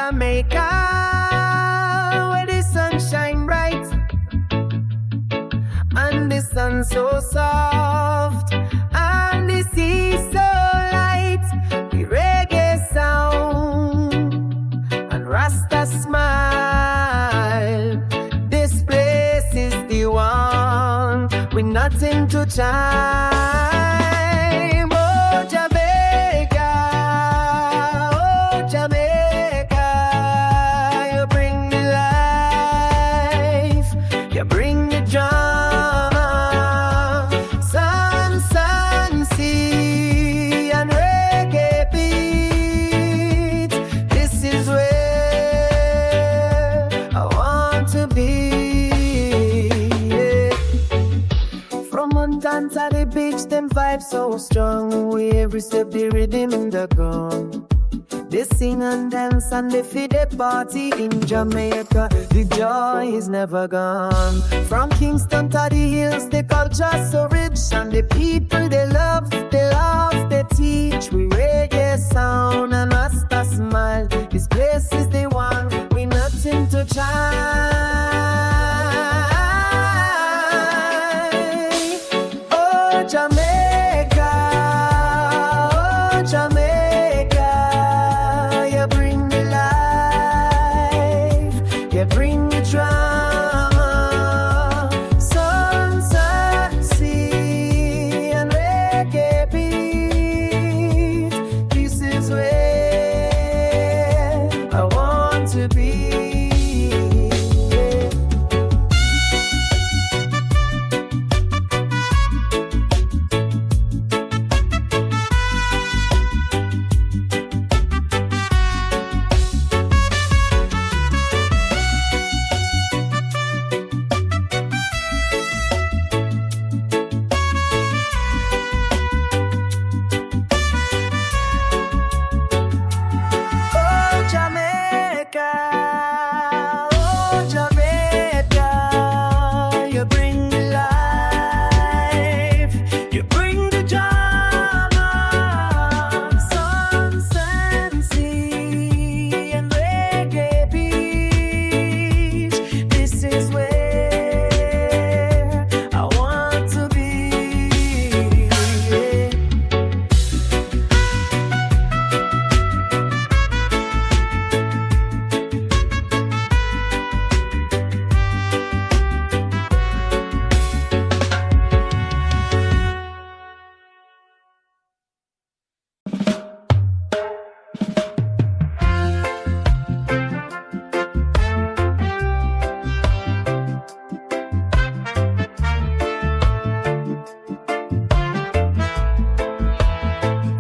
Jamaica, where the sun shine bright and the sun so soft and the sea so light. The reggae sound and Rasta smile. This place is the one with nothing to time. Oh Jamaica, oh Jamaica, you bring the life, you bring the drama, sun, sea, and reggae beat. This is where I want to be. From Mountain to the beach, them vibes so strong. We every step the rhythm in the ground. They sing and dance and they feed the party in Jamaica. The joy is never gone. From Kingston to the hills, the culture so rich, and the people they love, they teach. We reggae sound and Rasta smile. This place is the one with nothing to try. Oh Jamaica, oh Jamaica, you bring the life, you bring the drama, sun, sea, and reggae beat. This is where I want to be. Oh Jamaica, you bring the life, you bring the drama, sun, sea, and reggae beat. This is where I want to be.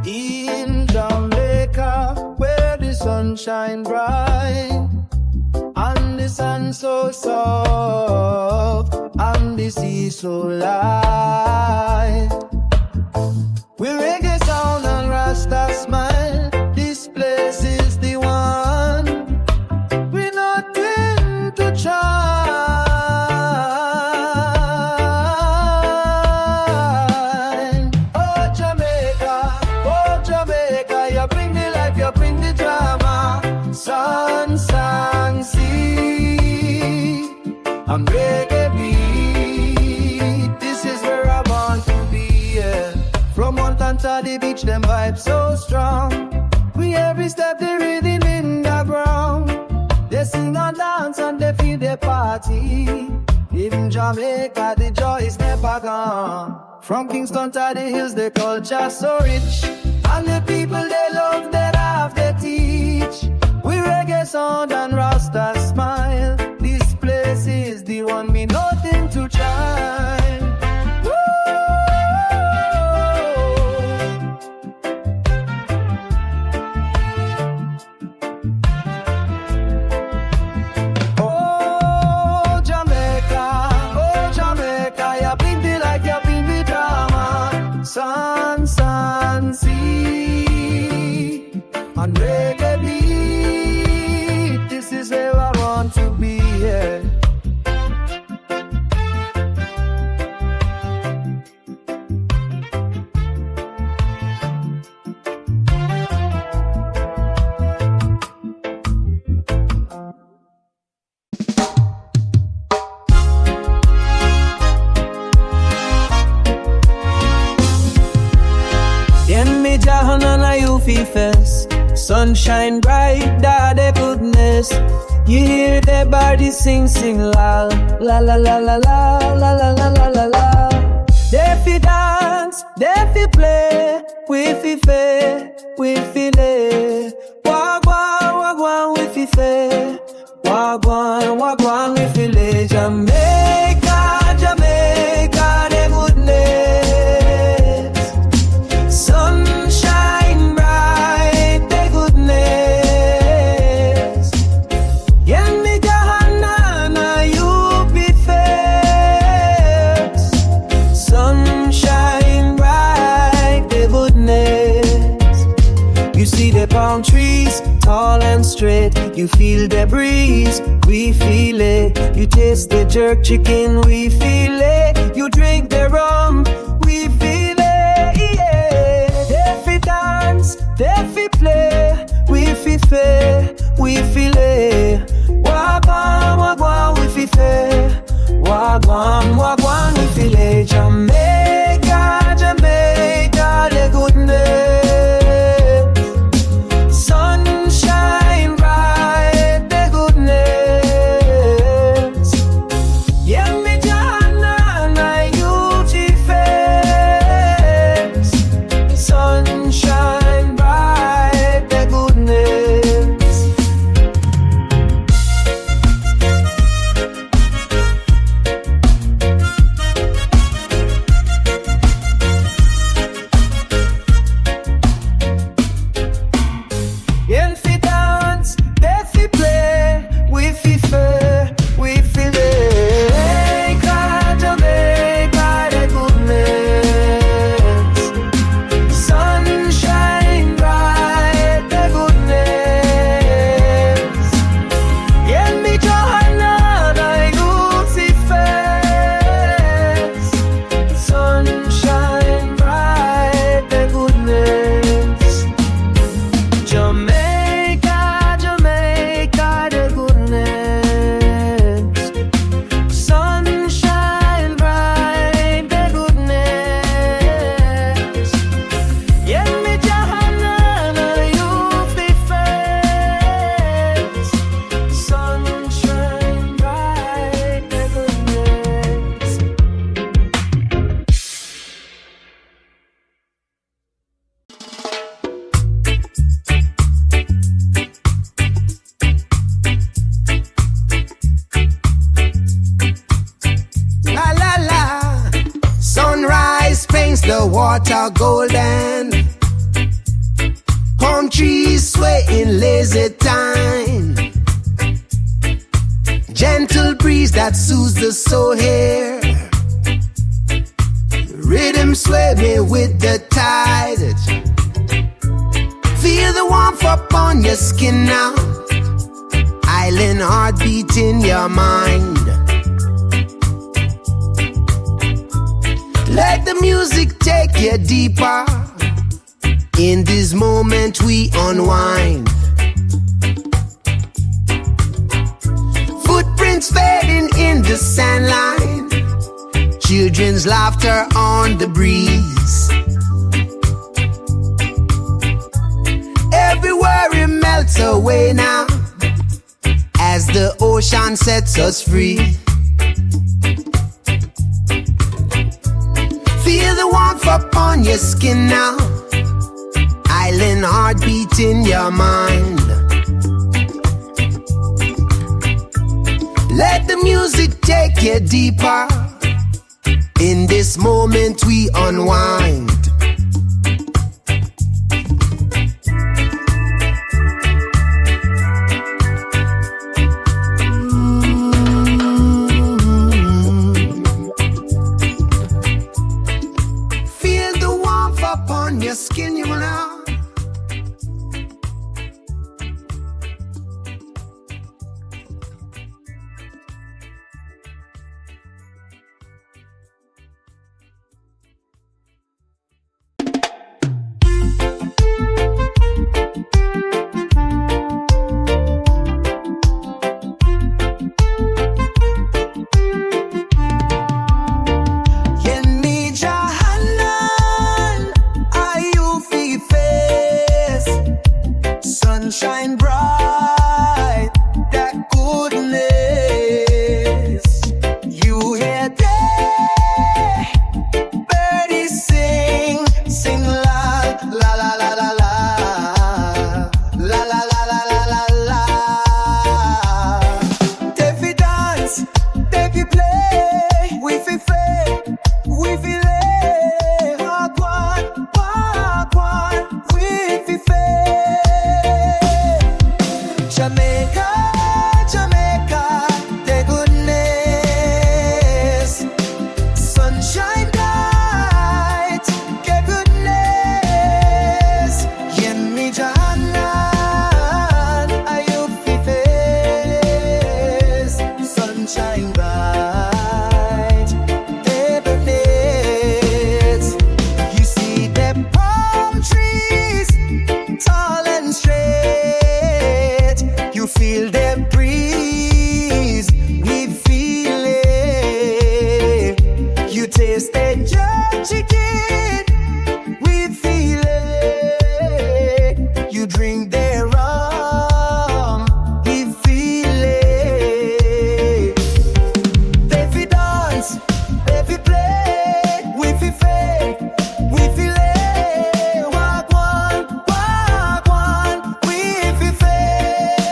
In Jamaica, where the sun shine bright and the sun so soft and the sea so light, we reggae sound and Rasta smile. This place is the one with nothing to try. Oh Jamaica, you bring the life, you bring the drama, sun, sea, and reggae beat. This is where I want to be, yeah. From Mountain to the beach, them vibes so strong. We every step the rhythm in the ground. They sing and dance and they feel the party. In Jamaica, the joy is never gone. From Kingston to the hills, the culture so rich, and the people they love, they laugh, they teach. We reggae sound and Rasta smile. This place is the one with nothing to try. Oh Jamaica, you bring the light, you bring the drama, sun, sea, and reggae beat. This is sunshine bright, that the goodness. You hear the body sing, sing loud. La la la la la la la la la la la. They fi dance, they fi play. We fi fair, we fi lay. Wagwan, we fi fair. Wagwan, we fi lay. Jamaica, Jamaica, the goodness. Sunshine bright, the goodness. Yeah, me Johanna, you be face. Sunshine bright, the goodness. You see the palm trees, tall and straight. You feel the breeze, we feel it. You taste the jerk chicken, we feel it. You drink the rum, we feel it. Yeah. They fi dance, they fi play. We fi fair, we feel it. Wagwan, we fi fair. Wagwan, we feel it. Jamaica, Jamaica, the goodness. Sunshine bright, the goodness. Yeah, me Johanna, you face. Sunshine bright, the goodness. Yeah, fi dance, they fi play. We fi fair, we fi lay. Jamaica, the goodness. Sunshine bright, the goodness. Yeah, me Johanna, you see face. Sunshine bright, the goodness. Jamaica, Jamaica, the goodness. Sunshine bright, the goodness. Yeah, me Johanna, you fi face. Sunshine bright, the goodness. La la la. Sunrise paints the water golden. Palm trees sway in lazy time. Gentle breeze that soothes the soul here. Rhythm sway me with the tide. Feel the warmth upon your skin now. Island heartbeat in your mind. Let the music take you deeper. In this moment we unwind. Footprints fading in the sandline. Children's laughter on the breeze. Every worry melts away now as the ocean sets us free. Feel the warmth upon your skin now. Island heartbeat in your mind. Let the music take you deeper. In this moment we unwind. Feel the warmth upon your skin, you know. Jamaica, Jamaica, the goodness. Sunshine bright, the goodness. Yemi Jahanan, ayu fi face. Sunshine bright, the goodness. You see the palm trees, tall and straight. You feel the breeze, we feel it. You taste the jerk chicken, we feel it. You drink the rum, we feel it. They fi dance, they fi play, we fi fake, we feel it. Walk one, we fi fake.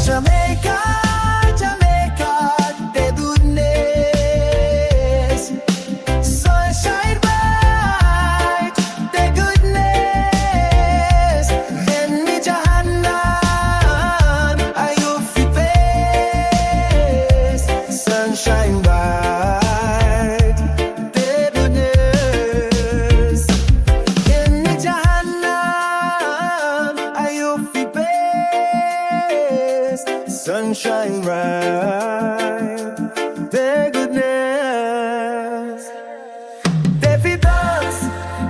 Jamaica, Jamaica, the goodness. Sunshine bright, the goodness. Then me Jahanan, ayu fi face. Sunshine bright, the goodness. Then me Jahanan, ayu fi face. Sunshine bright, the goodness. They fi dance,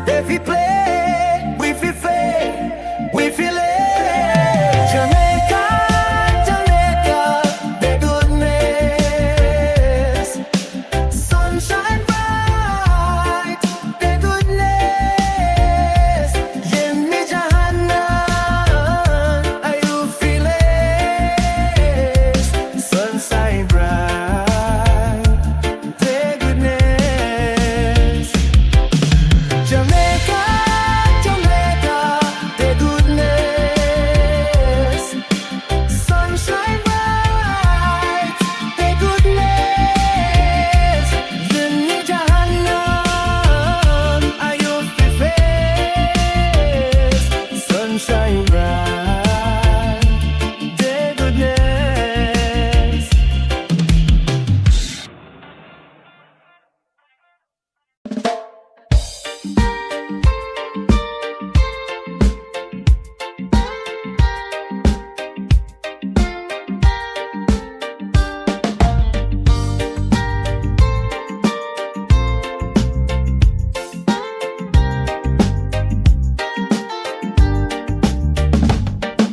they fi play, we fi fake, we feel it. Jamaica, Jamaica, the goodness. Sunshine bright, the goodness. Yemi Jahanan, ayu feel it. Sunshine bright, the goodness. Jamaica, Jamaica, the goodness. Sunshine bright, the goodness. Yemi Jahanan, ayu fi face. Sunshine bright, the goodness.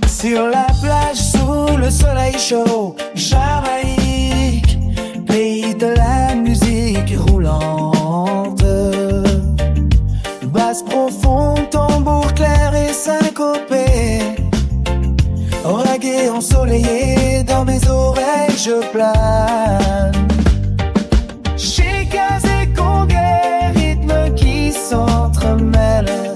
Sur la plage, sous le soleil chaud, Jamaïque, pays de la musique roulante. Basse profonde, tambour clair et syncopé. Reggae ensoleillé, dans mes oreilles je plane. Shakers et congas, rythme qui s'entremêlent.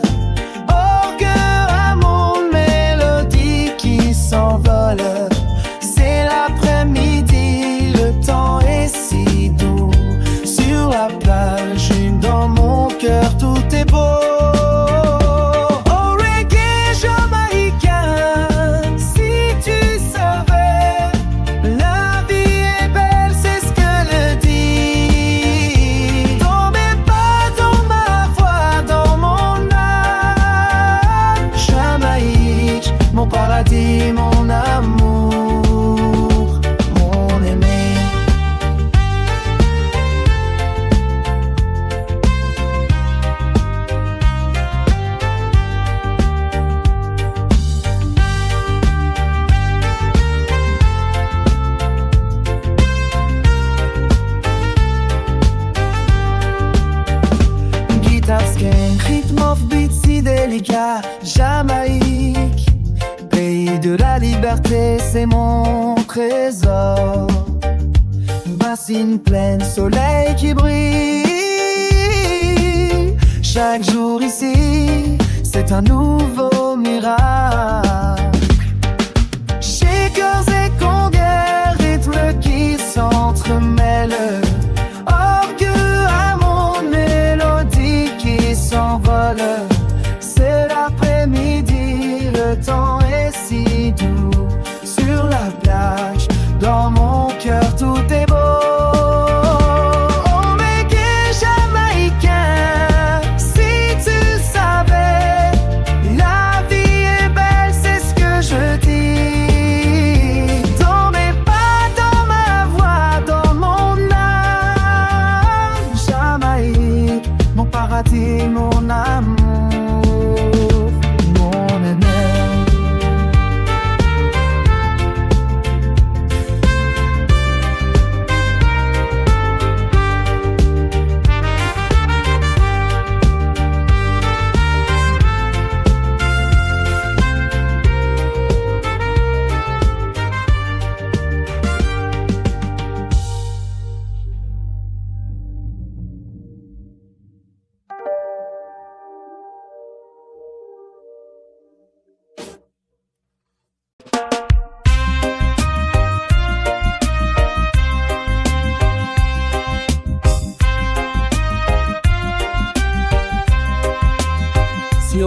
Orgue à mon mélodie qui s'envole. C'est l'après-midi, le temps est si doux. Sur la plage, dans mon cœur, tout est beau. Oh, reggae jamaïcain, si tu savais, la vie est belle, c'est ce que le dit. Dans mes pas, dans ma voix, dans mon âme, Jamaïque, mon paradis, mon amour, mon aimé. Guitare skank, rythme of beat si délicat. Jamaïque, pays de la liberté, c'est mon trésor. Bassine pleine, soleil qui brille. Chaque jour ici, c'est un nouveau miracle. Shakers et congas, rythme qui s'entremêlent. Orgue à mon mélodie qui s'envole. C'est l'après-midi, le temps est si doux.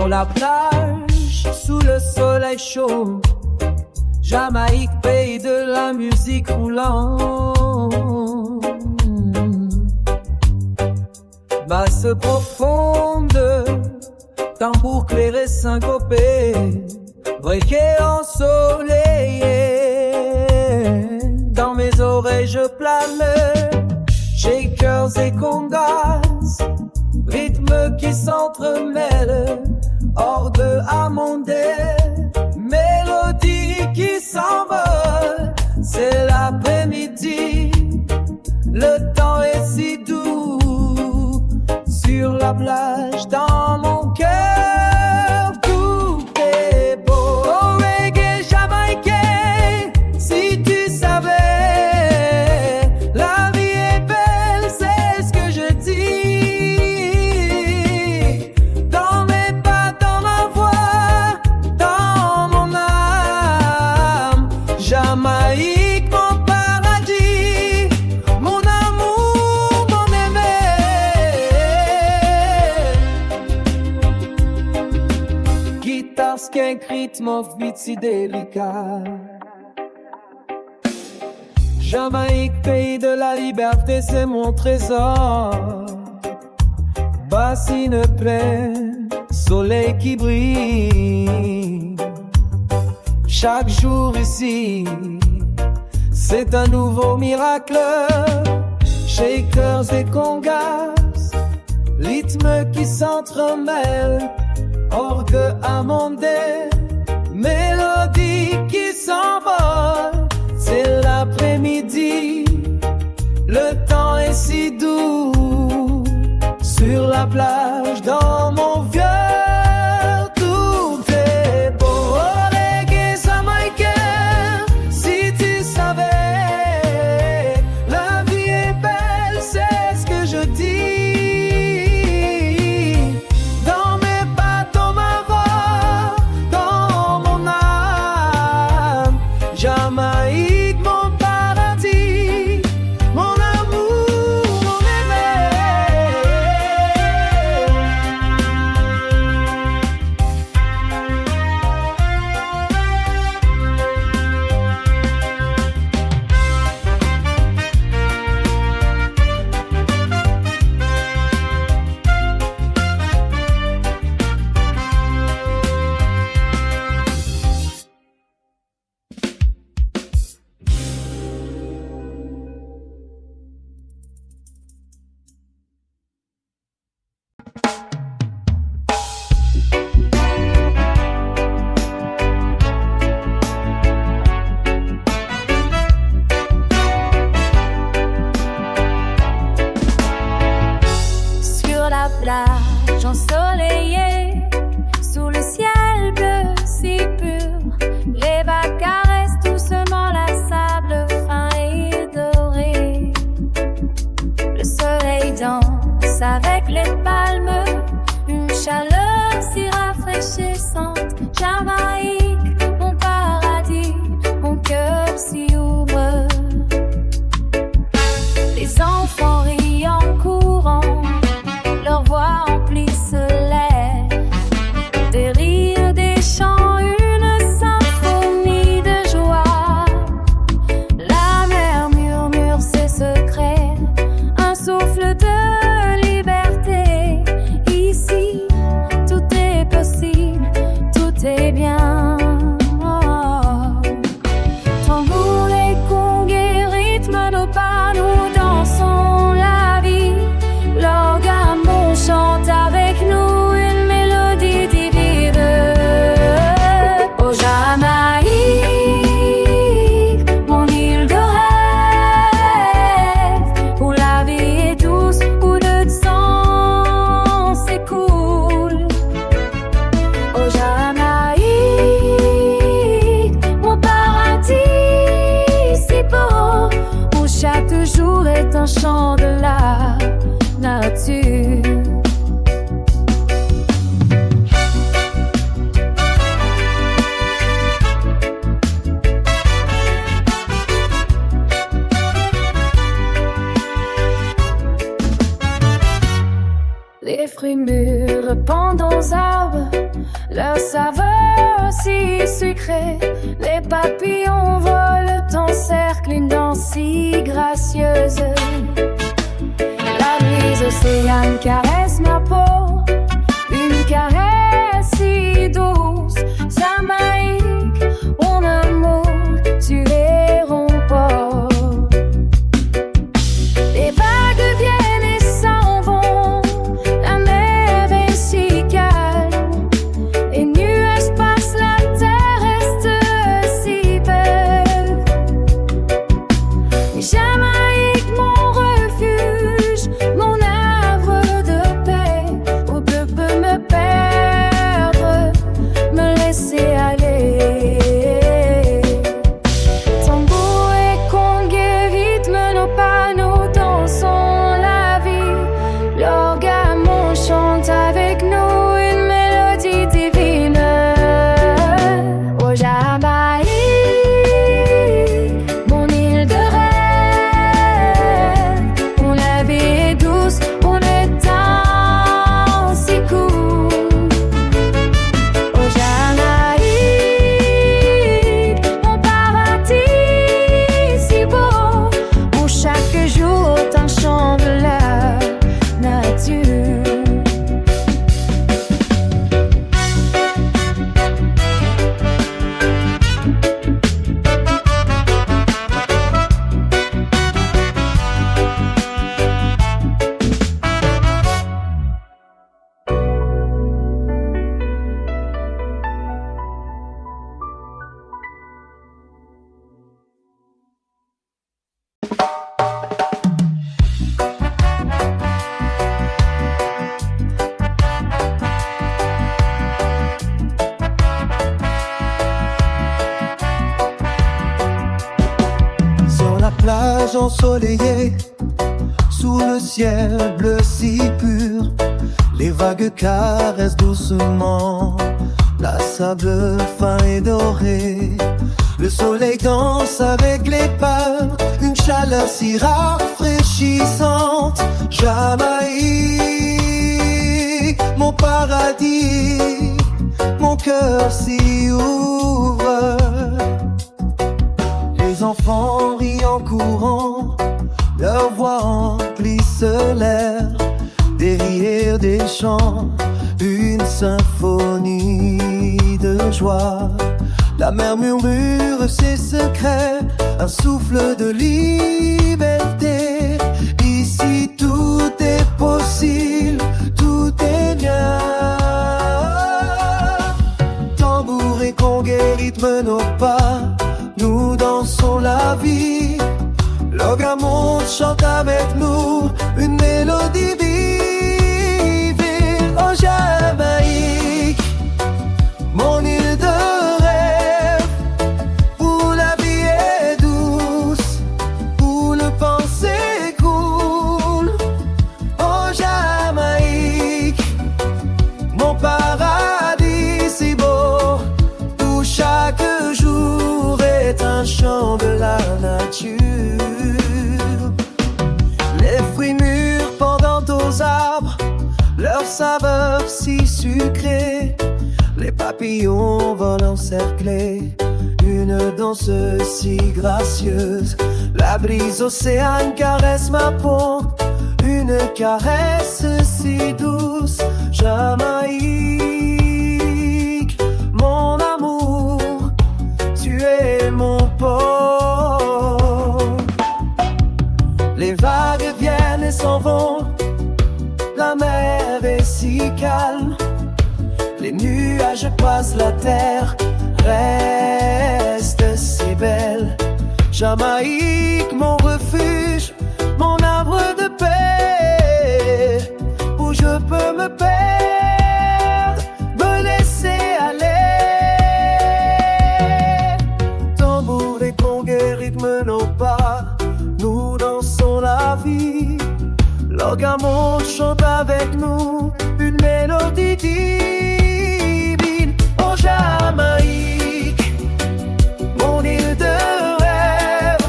Sur la plage, sous le soleil chaud, Jamaïque, pays de la musique roulante. Basse profonde, tambour clairé syncopé, briquet ensoleillé. Dans mes oreilles je plane, shakers et congas, rythme qui s'entremêle, orgue amondé, mélodie qui s'envole. C'est l'après-midi, le temps est si doux. Sur la plage, dans mon cœur, tout est beau. Oh, reggae jamaïcain, si tu savais, la vie est belle, c'est ce que je dis. Dans mes pas, dans ma voix, dans mon âme, Jamaïque, mon paradis, mon amour, mon aimé. Guitare, skank, rythme, vite si délicat. Jamaïque, pays de la liberté, c'est mon trésor. Bassine pleine, soleil qui brille. Chaque jour ici, c'est un nouveau miracle. Shakers et congas, rythme qui s'entremêle, orgue amondé, mélodie qui s'envole. C'est l'après-midi, le temps est si doux. Sur la plage, dans mon vieux, tout est beau. Oh, reggae jamaïcain, si tu savais, la vie est belle, c'est ce que je dis. Dans mes pas, dans ma voix, dans mon âme, Jamaïque, mon paradis, mon amour, mon aimé. Sur la plage ensoleillée, sous le ciel bleu si pur, les vagues caressent doucement la sable fin et doré. Le soleil danse avec les palmes, une chaleur si rafraîchissante. Jamaïque, mon paradis, mon cœur s'y ouvre. Les enfants rient en courant, leurs voix emplissent l'air. Des rires, des chants, une symphonie de joie. La mer murmure ses secrets, un souffle de liberté. Ici, tout est possible, tout est bien. Tambour et congas, rythme nos pas, nous dansons la vie. L'organe bon chante avec nous une mélodie divine. Oh Jamaïque, mon île de rêve, où la vie est douce, où le sang s'écoule. Oh Jamaïque, mon paradis si beau, où chaque jour est un chant de la nature. Les fruits mûrs pendant aux arbres, leur saveur si sucrée. Les papillons volent en cercle, une danse si gracieuse. La brise océane caresse ma peau, une caresse si douce. Jamaïque, mon amour, tu es rompo. Les vagues viennent et s'en vont, la mer est si calme. Les nuages passent, la terre reste si belle. Jamaïque, mon refuge, mon havre de paix, où peu peut me perdre, me laisser aller. Tambour et congue rythment nos pas, nous dansons la vie. L'orgamon chante avec nous une mélodie divine. Au Jamaïque, mon île de rêve, où la vie est douce, où le temps si court. Au Jamaïque, mon paradis si beau, où chaque jour est un chant de la nature. Sur la plage ensoleillée, sous le ciel bleu si pur, les vagues caressent doucement la sable fin et dorée. Le soleil danse avec les palmes, une chaleur si rafraîchissante. Jamaïque, mon paradis, mon cœur s'y ouvre. Les enfants rient en courant, leurs voix emplissent l'air. Des rires, des chants, une symphonie de joie. La mer murmure ses secrets, un souffle de liberté. Ici tout est possible, tout est bien. Tambour et congue rythment nos pas, nous dansons la vie. L'orgamon chante avec nous une mélodie divine. Oh Jamaïque, mon île de rêve, où la vie est douce, où le pensée coule. Oh Jamaïque, mon paradis si beau, où chaque jour est un chant de la nature. Les fruits mûrs pendant aux arbres, leur saveur si sucrée. Les papillons volent encerclés, une danse si gracieuse. La brise océane caresse ma peau, une caresse si douce. Jamaïque, mon amour, tu es mon pôle. Les vagues viennent et s'en vont, la mer est si calme. Les nuages passent, la terre reste si belle. Jamaïque, mon refuge, mon arbre de paix, où je peux me perdre, me laisser aller. Tambour et congue rythment nos pas, nous dansons la vie. L'orgamon chante avec nous une mélodie divine. Oh Jamaïque, mon île de rêve,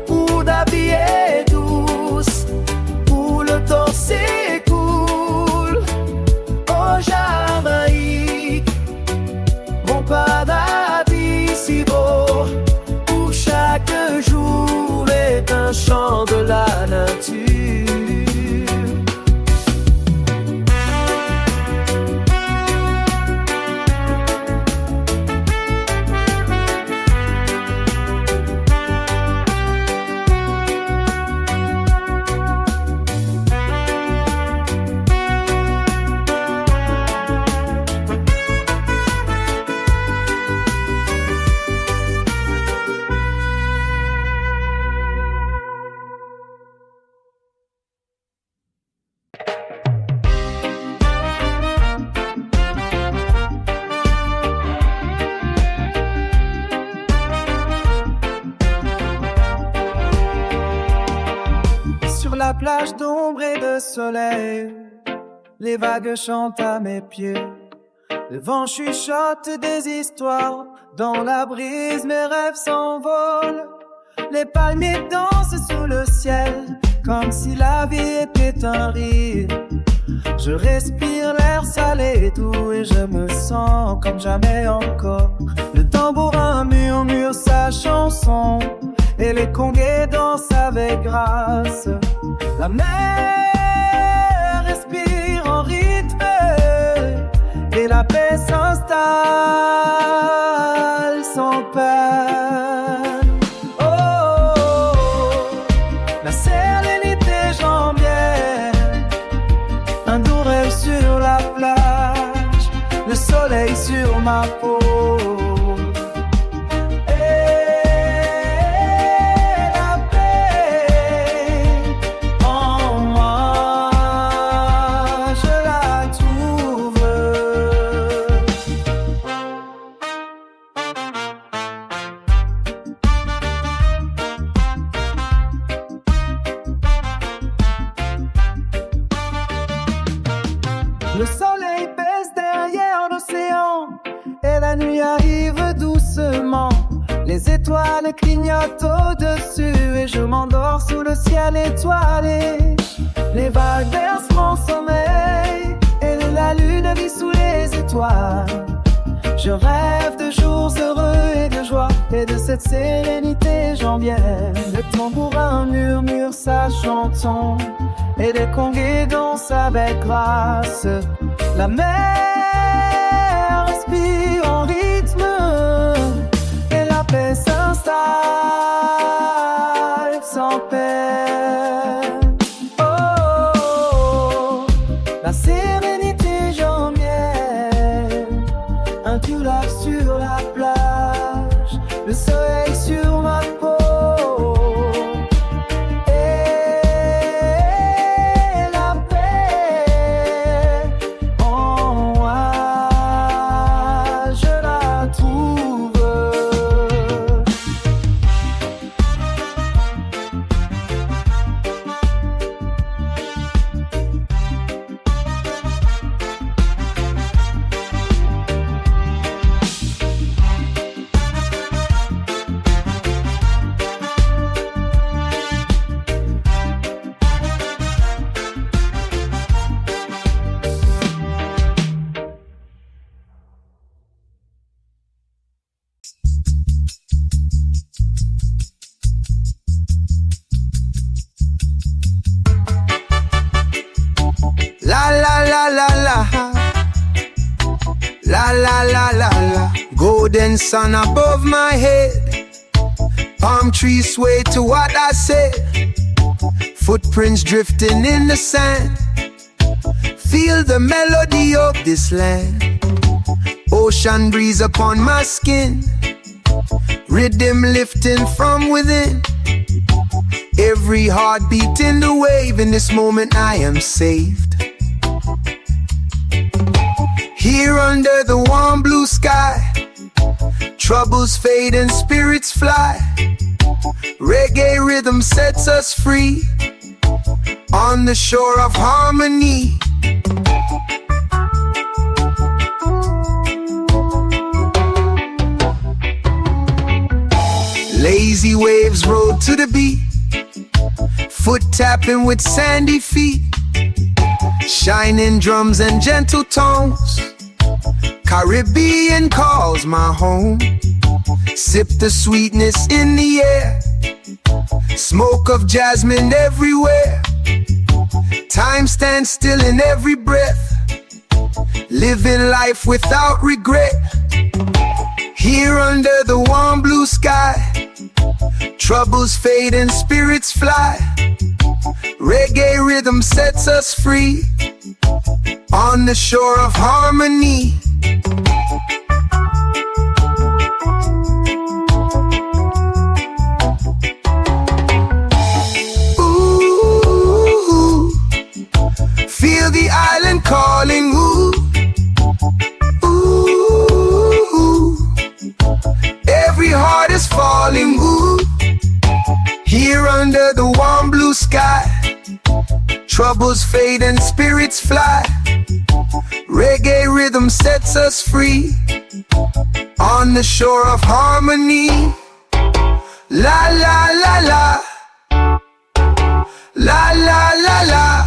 où la vie est douce, où le temps s'écoule. Oh Jamaïque, plage d'ombre et de soleil. Les vagues chantent à mes pieds. Le vent chuchote des histoires. Dans la brise, mes rêves s'envolent. Les palmiers dansent sous le ciel, comme si la vie était un rire. Je respire l'air salé et doux et je me sens comme jamais encore. Le tambourin murmure sa chanson et les congués dansent avec grâce. La mer respire en rythme et la paix s'installe sans peine. Oh, oh, oh, la sérénité jambière, un doux rêve sur la plage, le soleil sur ma peau. Le soleil baisse derrière l'océan et la nuit arrive doucement. Les étoiles clignotent au-dessus et je m'endors sous le ciel étoilé. Les vagues bercent mon sommeil et la lune vit sous les étoiles. Je rêve de jours heureux et de joie et de cette sérénité jambière. Le tambourin murmure sa chanson et les congués dansent avec grâce. La mer respire en rythme et la paix s'installe sans peine. Oh, oh, oh, la sérénité jambière, un doux lac sur la plage, le soleil sur ma peau. La la la la, golden sun above my head. Palm trees sway to what I said. Footprints drifting in the sand. Feel the melody of this land. Ocean breeze upon my skin. Rhythm lifting from within. Every heartbeat in the wave. In this moment I am saved. Here under the warm blue sky, troubles fade and spirits fly. Reggae rhythm sets us free on the shore of harmony. Lazy waves roll to the beat, foot tapping with sandy feet. Shining drums and gentle tones, Caribbean calls my home. Sip the sweetness in the air, smoke of jasmine everywhere. Time stands still in every breath, living life without regret. Here under the warm blue sky, troubles fade and spirits fly. Reggae rhythm sets us free on the shore of harmony. Ooh, feel the island calling. Ooh, ooh, every heart is falling. Ooh, here under the warm blue sky, Troubles fade and spirits fly. Reggae rhythm sets us free on the shore of harmony. La la la la, la la la la.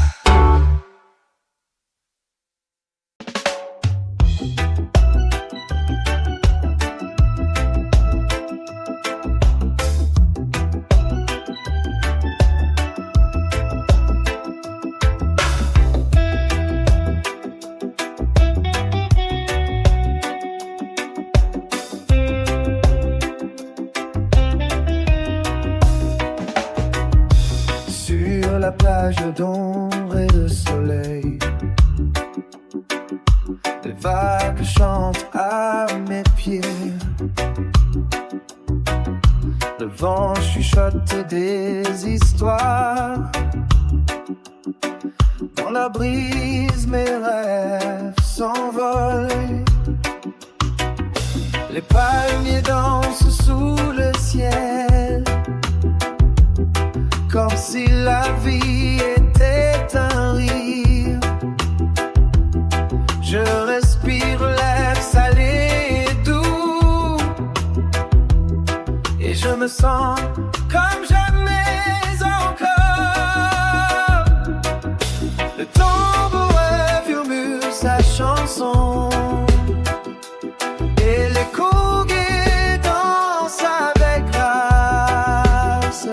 Sur la plage d'ombre et de soleil, les vagues chantent à mes pieds. Le vent chuchote des histoires. Dans la brise, mes rêves s'envolent. Les palmiers dansent sous le ciel, comme si la vie était un rire. Je respire l'air salé et doux, et je me sens comme jamais encore. Le tambourin murmure sa chanson, et l'écho gai danse avec grâce.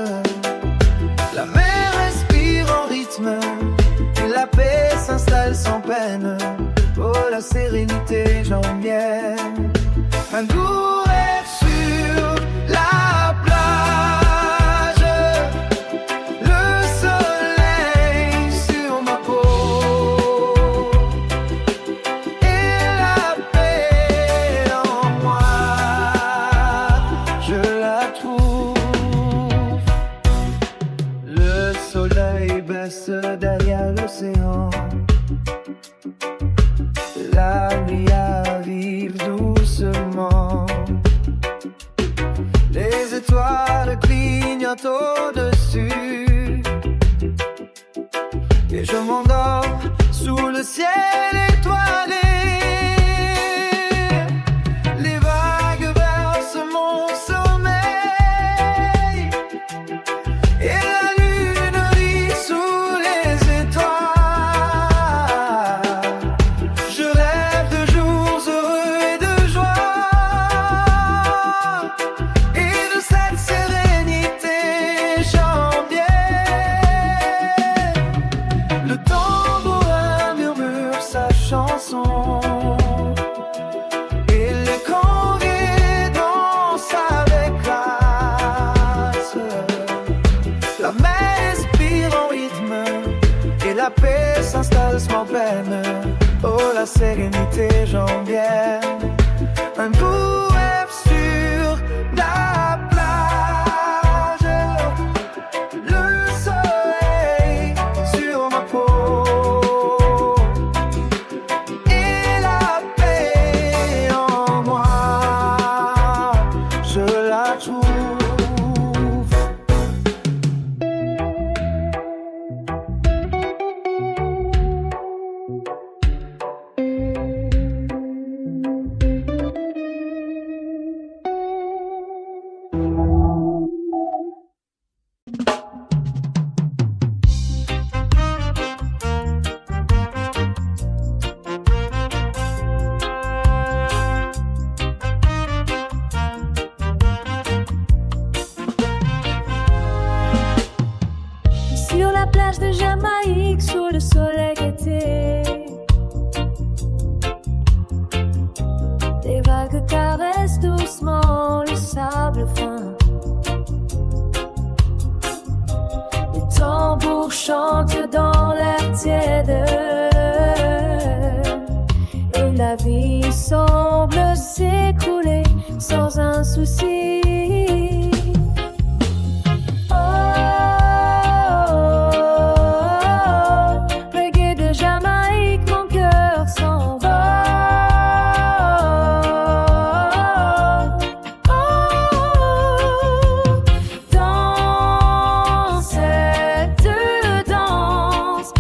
La mer respire en rythme, et la paix s'installe sans peine. Oh, la sérénité, j'en viens. Un doux rêve sur la plage, le soleil sur ma peau, et la paix en moi, je la trouve. Le soleil baisse derrière l'océan, la nuit arrive doucement. Les étoiles clignotent au-dessus, et je m'endors sous le ciel étoilé. Les vagues bercent mon sommeil, et la lune rit sous les étoiles. Je rêve de jours heureux et de joie, et de cette sérénité j'en viens. Le tambourin murmure sa chanson, et les conviés dansent avec grâce. La mer respire en rythme, et la paix s'installe sans peine. Oh, la sérénité, j'en viens. Un doux rêve sur la plage, le soleil sur ma peau, et la paix en moi, je la trouve. Sur la plage de Jamaïque, sous le soleil d'été, des vagues caressent doucement le sable fin. Les tambours chantent dans l'air tiède, et la vie semble s'écouler sans un souci. Reggae de Jamaïque, mon cœur s'envole. Dans cette danse,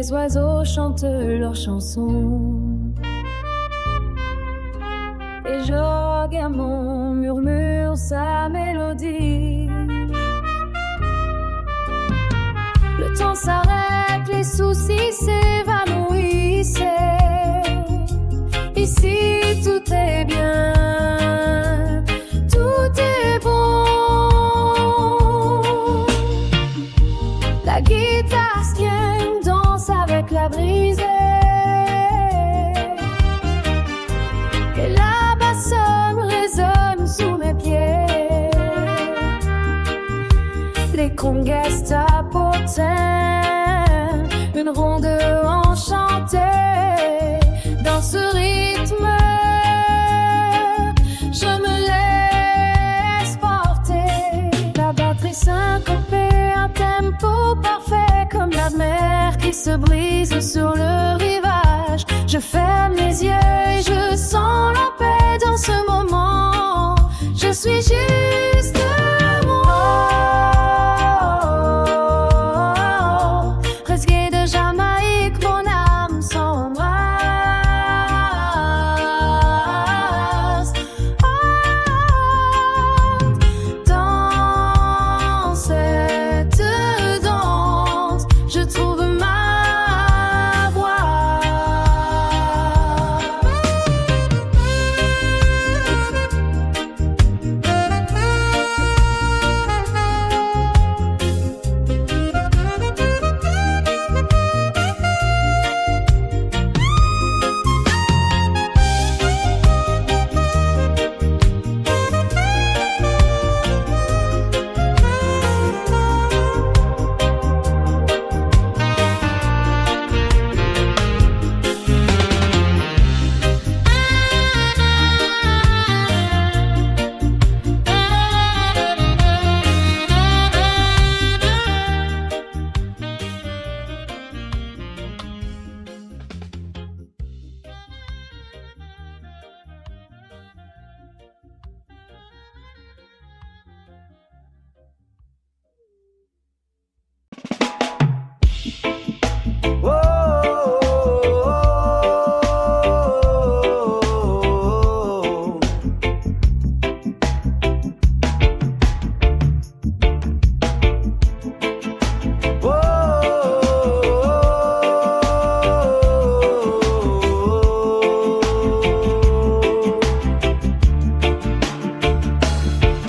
les oiseaux chantent leurs chansons. Et je gamin murmure sa mélodie. Le temps s'arrête, les soucis s'évanouissent. Ici tout est bien, tout est bon. La guitare se tient, danse avec la brise. Et la bassonne résonne sous mes pieds. Les congas tapotent, une ronde enchantée. Dans ce rythme, je me laisse porter. La batterie syncopée, un tempo parfait, comme la mer qui se brise sur le rivage. Je ferme les yeux et je sens la paix dans ce moment. Je suis juste moi. Resgué de Jamaïque, mon âme s'embrase. Dans cette danse, je trouve ma voix.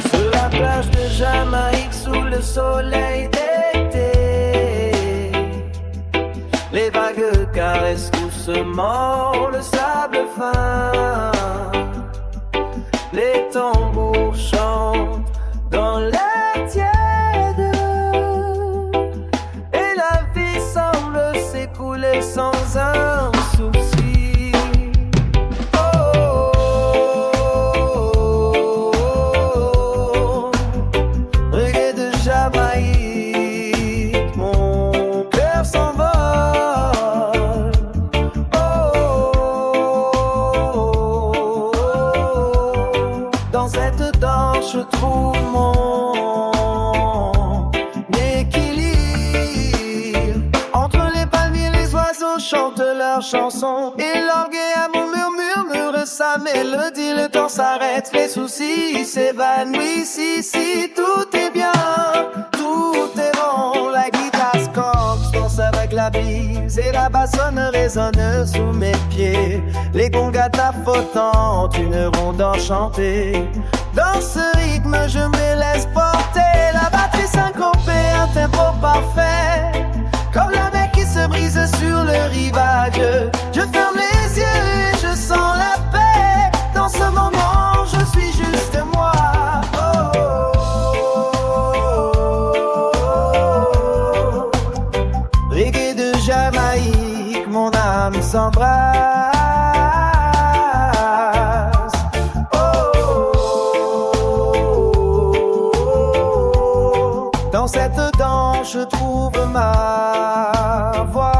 Sur la plage de Jamaïque, sous le soleil d'été, les vagues caressent doucement le sable fin. Les tambours chantent dans l'air tiède, et la vie semble s'écouler sans un souci. Reggae de Jamaïque, mon cœur s'envole. Dans cette danse, je trouve mon équilibre. Entre les palmiers, les oiseaux chantent leurs chansons. Et l'orgue à mon murmure sa mélodie. Le temps s'arrête, les soucis s'évanouissent. Ici, tout est bien, tout est bon. La guitare scorche, danse avec la bise. Et la bassonne résonne sous mes pieds. Les congas tapotent, une ronde enchantée. Dans ce rythme, je me laisse porter. La batterie syncopée, un tempo parfait, comme la mer qui se brise sur le rivage. Je ferme les yeux et je sens la paix. Dans ce moment, je suis juste moi. Reggae de Jamaïque, mon âme s'embrase. Dans cette danse, je trouve ma voix.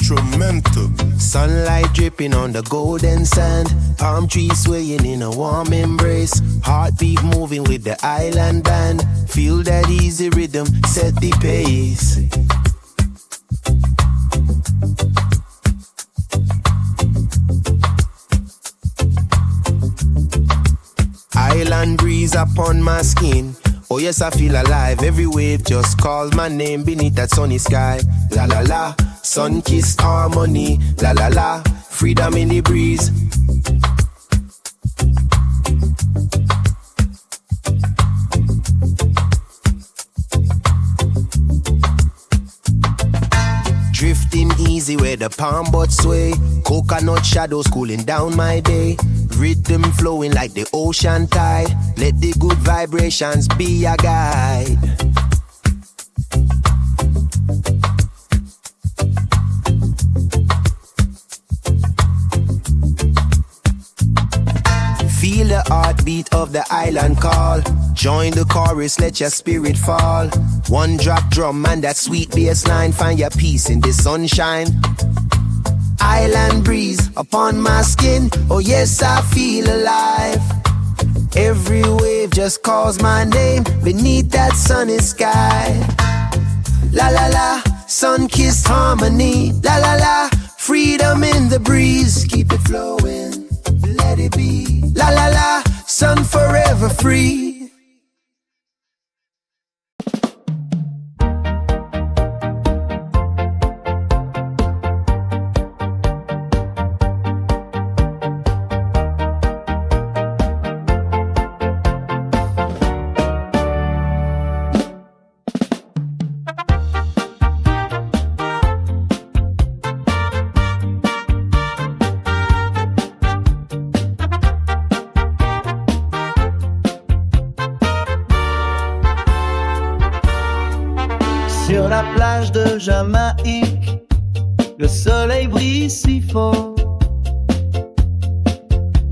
instrumental. Sunlight dripping on the golden sand. Palm trees swaying in a warm embrace. Heartbeat moving with the island band. Feel that easy rhythm, set the pace. Island breeze upon my skin. Oh yes, I feel alive. Every wave just calls my name beneath that sunny sky. La la la, sun-kissed harmony. La la la, freedom in the breeze. Drifting easy where the palm buds sway. Coconut shadows cooling down my day. Rhythm flowing like the ocean tide. Let the good vibrations be your guide. Feel the heartbeat of the island call. Join the chorus, let your spirit fall. One drop drum and that sweet bass line. Find your peace in the sunshine. Island breeze upon my skin. Oh yes, I feel alive. Every wave just calls my name beneath that sunny sky. La la la, sun-kissed harmony. La la la, freedom in the breeze. Keep it flowing, let it be. La la la, sun forever free. Sur la plage de Jamaïque, le soleil brille si fort.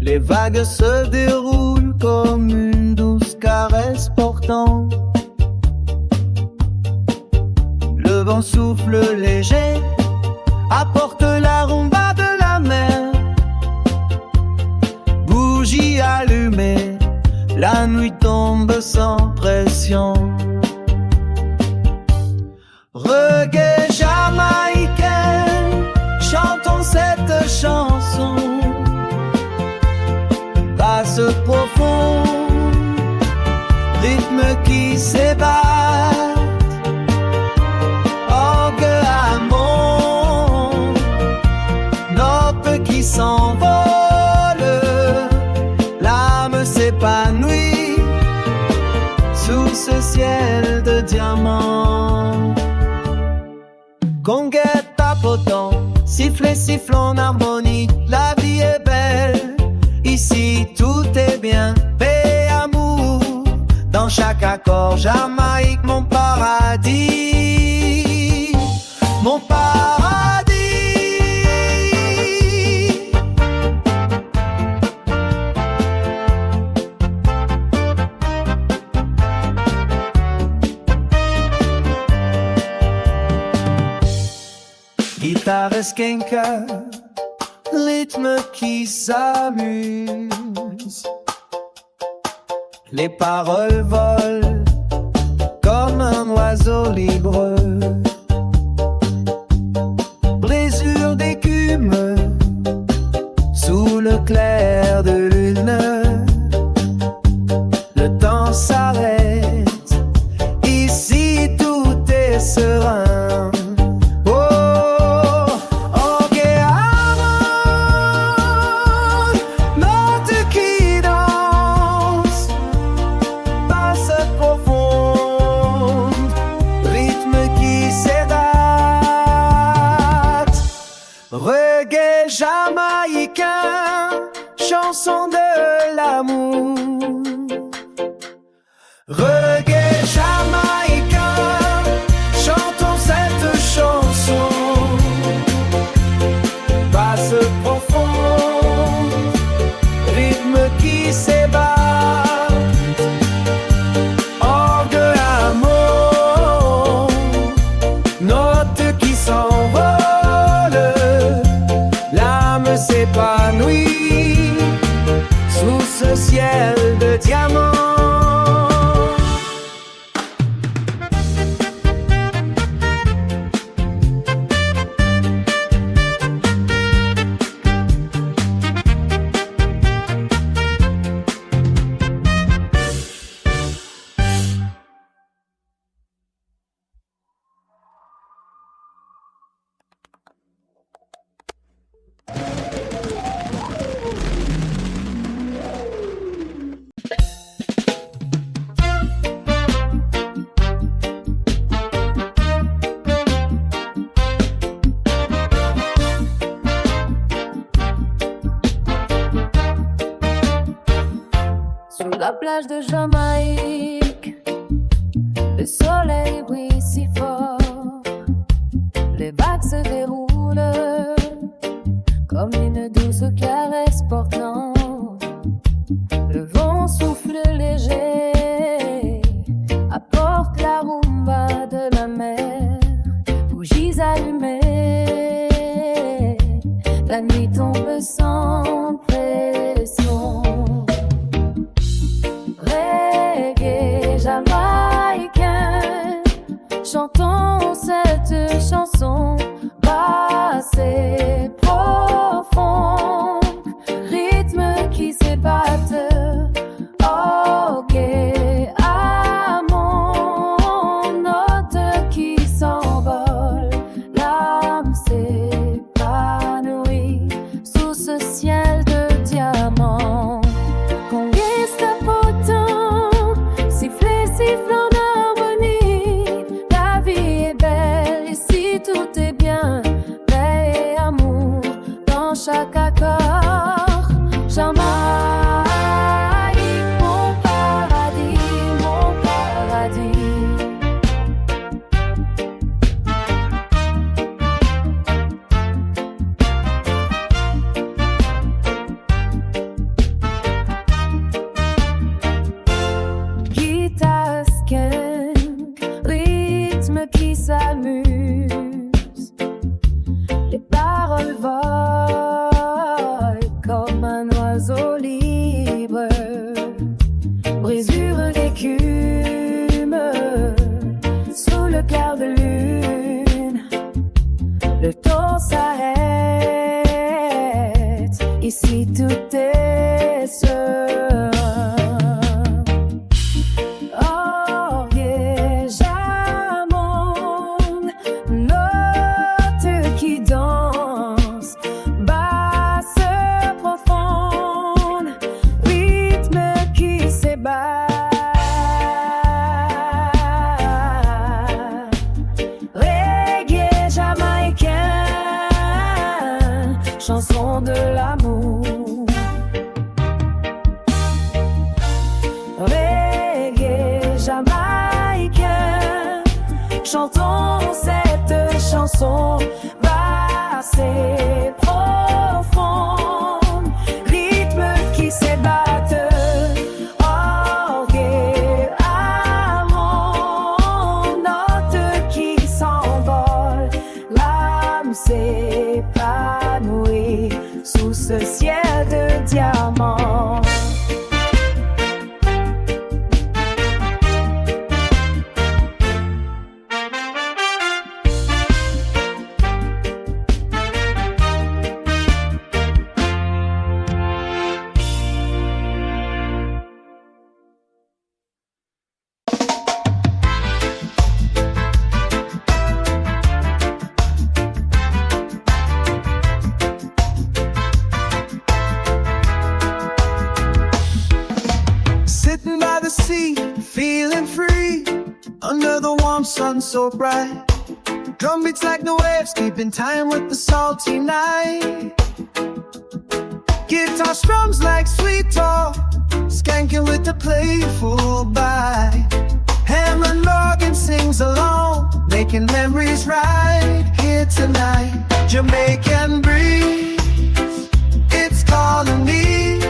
Les vagues se déroulent comme une douce caresse portant. Le vent souffle léger, apporte la rumba de la mer. Bougie allumée, la nuit tombe sans pression. Reggae jamaïcain, chantons cette chanson. Basse profonde, rythme qui s'ébat. Orgue Hamon, notes qui s'envolent. L'âme s'épanouit sous ce ciel de diamants. Conguette tapotant, sifflet sifflant en harmonie. La vie est belle, ici tout est bien. Paix, amour, dans chaque accord. Jamaïque, mon paradis, mon paradis. Guitare esquinca, rythme qui s'amuse. Les paroles volent comme un oiseau libre. Brisure d'écume sous le clair de lune. Le temps s'arrête, ici tout est serein. Reggae jamaïcain, chanson de l'amour. Reggae jamaïcain, chantons cette chanson. Basse profonde, rythme qui s'ébat. Orgue Hamon, notes qui s'envolent. Sur la plage de Jamaïque, le soleil brille si fort. Les vagues se déroulent comme une douce caresse portant. Le vent souffle léger, apporte la rumba de la mer. Bougies allumées, la nuit tombe sans pression. Reggae jamaïcain, chantons cette chanson basse et profonde, rythme qui s'ébatte, orgue à mon note qui s'envole, l'âme s'épanouit sous ce ciel de diamants. Combien c'est pourtant, siffler, siffle en harmonie. La vie est belle, ici tout est bien, paix et amour dans chaque accord. Jamaïque, mon paradis, mon paradis. Guitare skank, rythme qui s'amuse. Les paroles volent comme un oiseau libre. Brisure d'écume sous le clair de lune. Le temps s'arrête, ici tout est seul. Orgue, jamon, note qui danse, basse profonde, rythme qui s'ébat. Reggae jamaïcain, chanson de l'amour. Reggae jamaïcain, chantons cette chanson basse et profonde, rythme qui s'ébatte, orgue à mon note qui s'envole, l'âme s'épanouit sous ce ciel de diamants. Sitting by the sea, feeling free, under the warm sun so bright. Drum beats like the waves, keeping time with the salty night. Guitar strums like sweet talk, skanking with the playful bite. Hammond Morgan sings along, making memories right here tonight. Jamaican breeze, it's calling me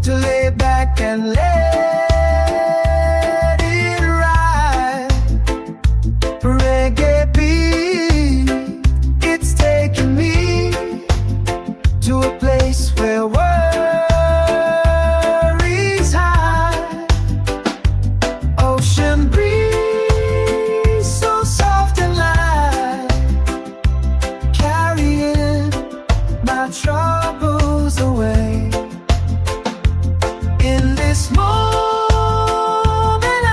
to lay back and let it ride. Reggae beat, it's taking me to a place where worries hide. Ocean breeze, so soft and light, carrying my troubles away. In this moment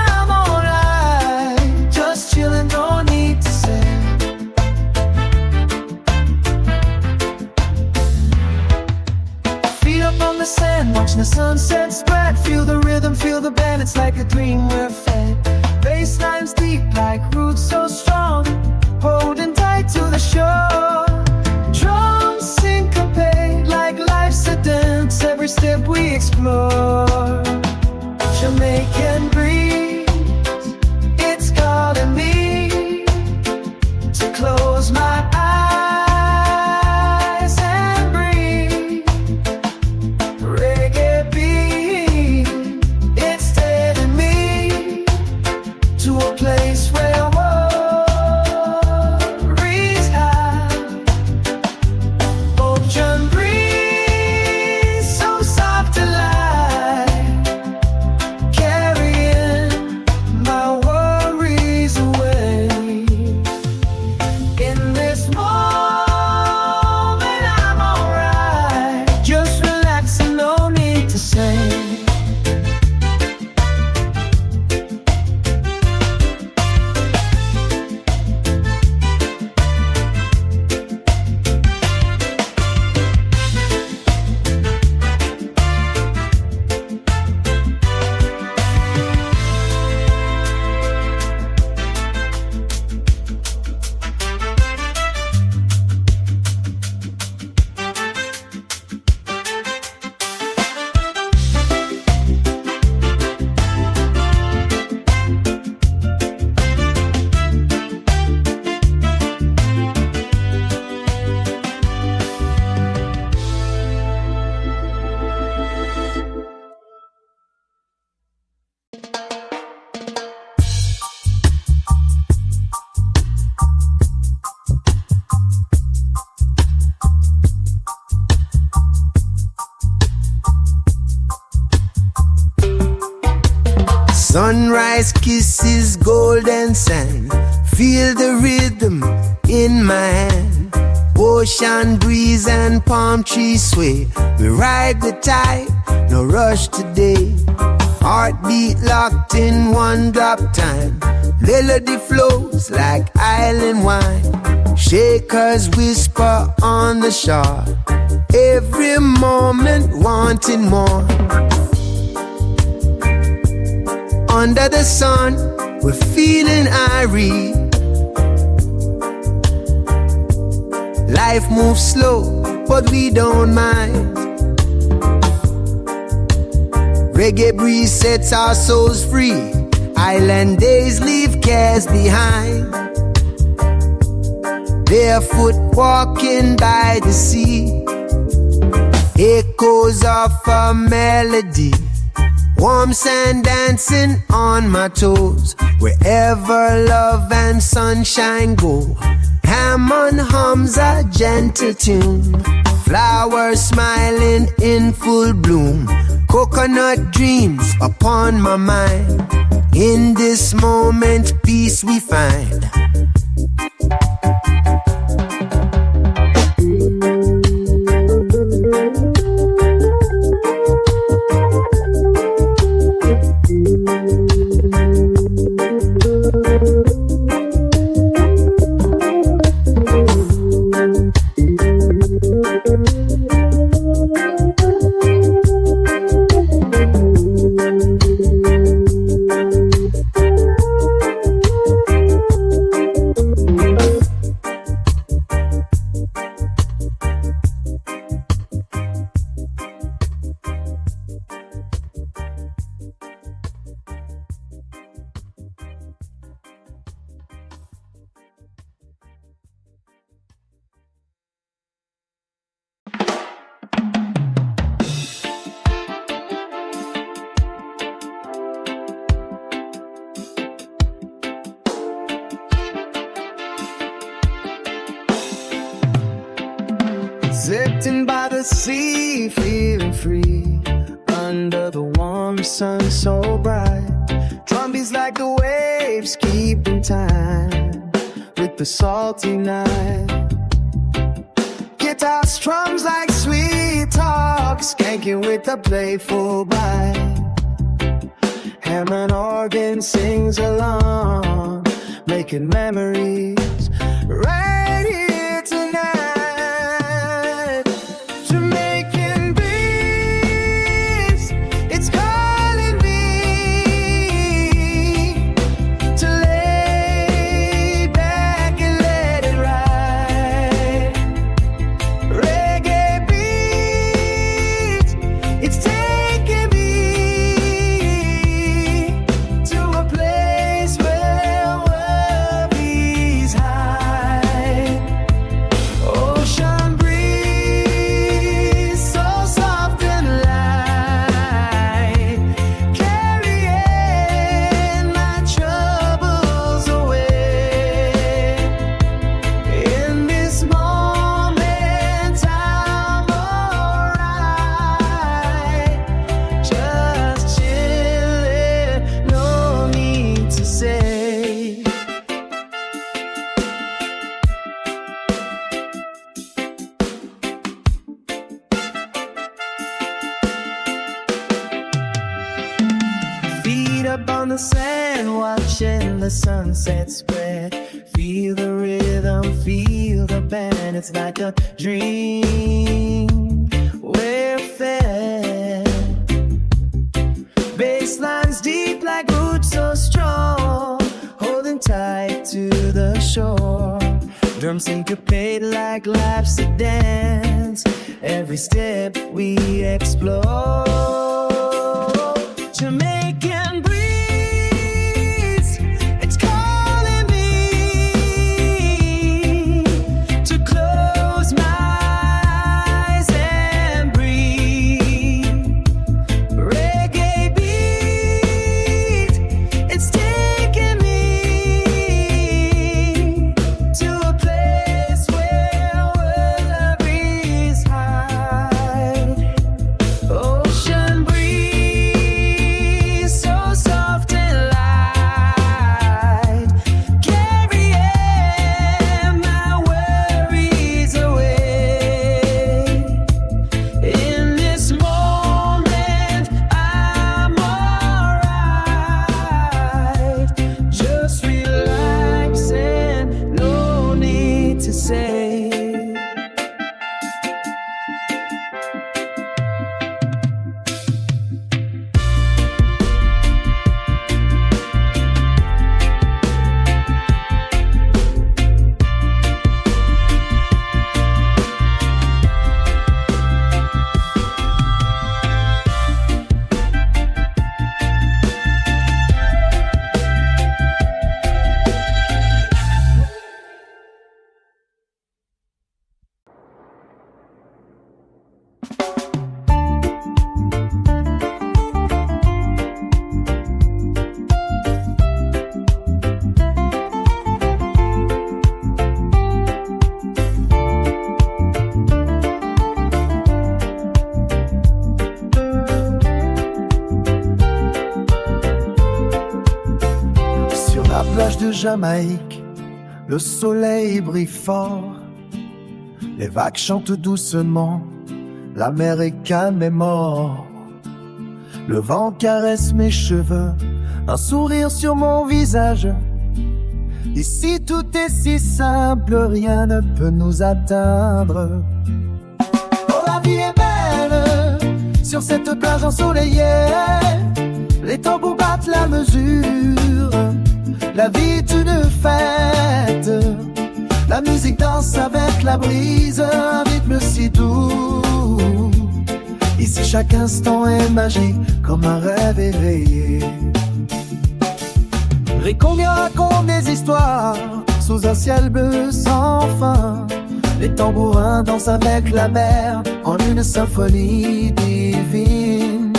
I'm alright, just chillin', no need to say. Feet up on the sand, watching the sunset spread. Feel the rhythm, feel the band, it's like a dream we're fed. Bass lines deep like roots so strong, holding tight to the shore. Drums syncopate like life's a dance, every step we explore. Sunrise kisses golden sand. Feel the rhythm in my hand. Ocean breeze and palm tree sway. We ride the tide, no rush today. Heartbeat locked in one drop time. Melody flows like island wine. Shakers whisper on the shore. Every moment wanting more. Under the sun, we're feeling irie. Life moves slow, but we don't mind. Reggae breeze sets our souls free. Island days leave cares behind. Barefoot walking by the sea. Echoes of a melody. Warm sand dancing on my toes. Wherever love and sunshine go, Hammond hums a gentle tune. Flowers smiling in full bloom. Coconut dreams upon my mind. In this moment peace we find. Sitting by the sea, feeling free. Under the warm sun so bright. Drumbeats like the waves, keeping time with the salty night. Guitar strums like sweet talk, skanking with a playful bite. Hammond organ sings along, making memories right here tonight. up on the sand, watching the sunset spread. Feel the rhythm, feel the band. It's like a dream we're fed. Basslines deep like roots so strong, holding tight to the shore. Drums syncopate like life's a dance. Every step we explore. Jamaican breeze, it's calling me to close my eyes and breathe. Reggae beat, it's taking me to a place where world breeze hide. Ocean breeze. la plage de Jamaïque, le soleil brille fort. Les vagues chantent doucement, la mer est calme et morte. Le vent caresse mes cheveux, un sourire sur mon visage. Ici tout est si simple, rien ne peut nous atteindre. Oh, la vie est belle sur cette plage ensoleillée. Les tambours battent la mesure. La vie est une fête. La musique danse avec la brise, un rythme si doux. Ici chaque instant est magique, comme un rêve éveillé. Combien racontent des histoires sous un ciel bleu sans fin. Les tambourins dansent avec la mer en une symphonie divine.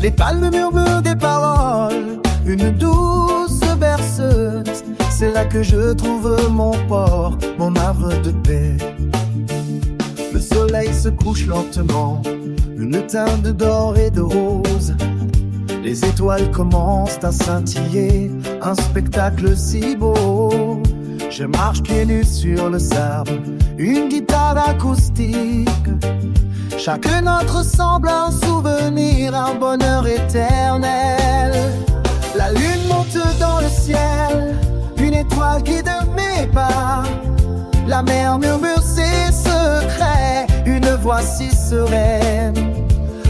Les palmes murmurent des paroles, une douce berceuse. C'est là que je trouve mon port, mon havre de paix. Le soleil se couche lentement, une teinte d'or et de rose. Les étoiles commencent à scintiller, un spectacle si beau. Je marche pieds nus sur le sable, une guitare acoustique. Chaque note ressemble à un souvenir, un bonheur éternel. La lune monte dans le ciel, une étoile guide mes pas. La mer murmure ses secrets, une voix si sereine.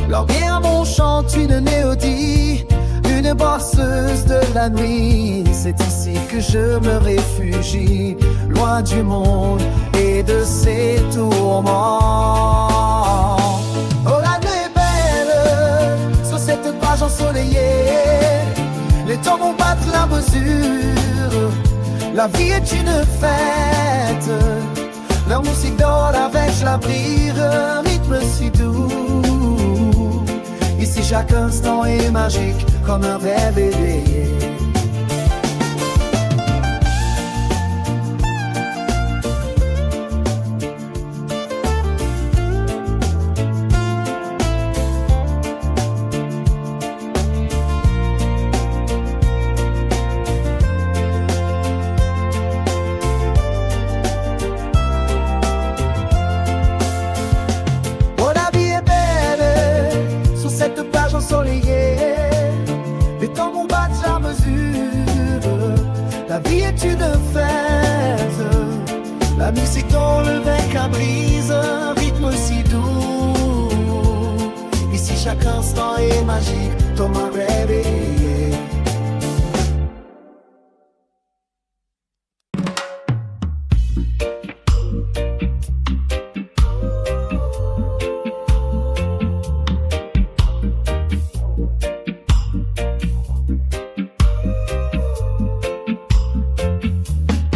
L'orgueil chante une mélodie, une berceuse de la nuit. C'est ici que je me réfugie, loin du monde et de ses tourments. Oh, la nuit est belle sur cette plage ensoleillée. Les tambours battent la mesure. La vie est une fête. La musique dort avec la brise, un rythme si doux. Ici chaque instant est magique, comme un rêve éveillé. Les tambours battent la mesure. La vie est une fête. La musique enlève avec la brise, un rythme si doux. Ici chaque instant est magique, comme un rêve éveillé.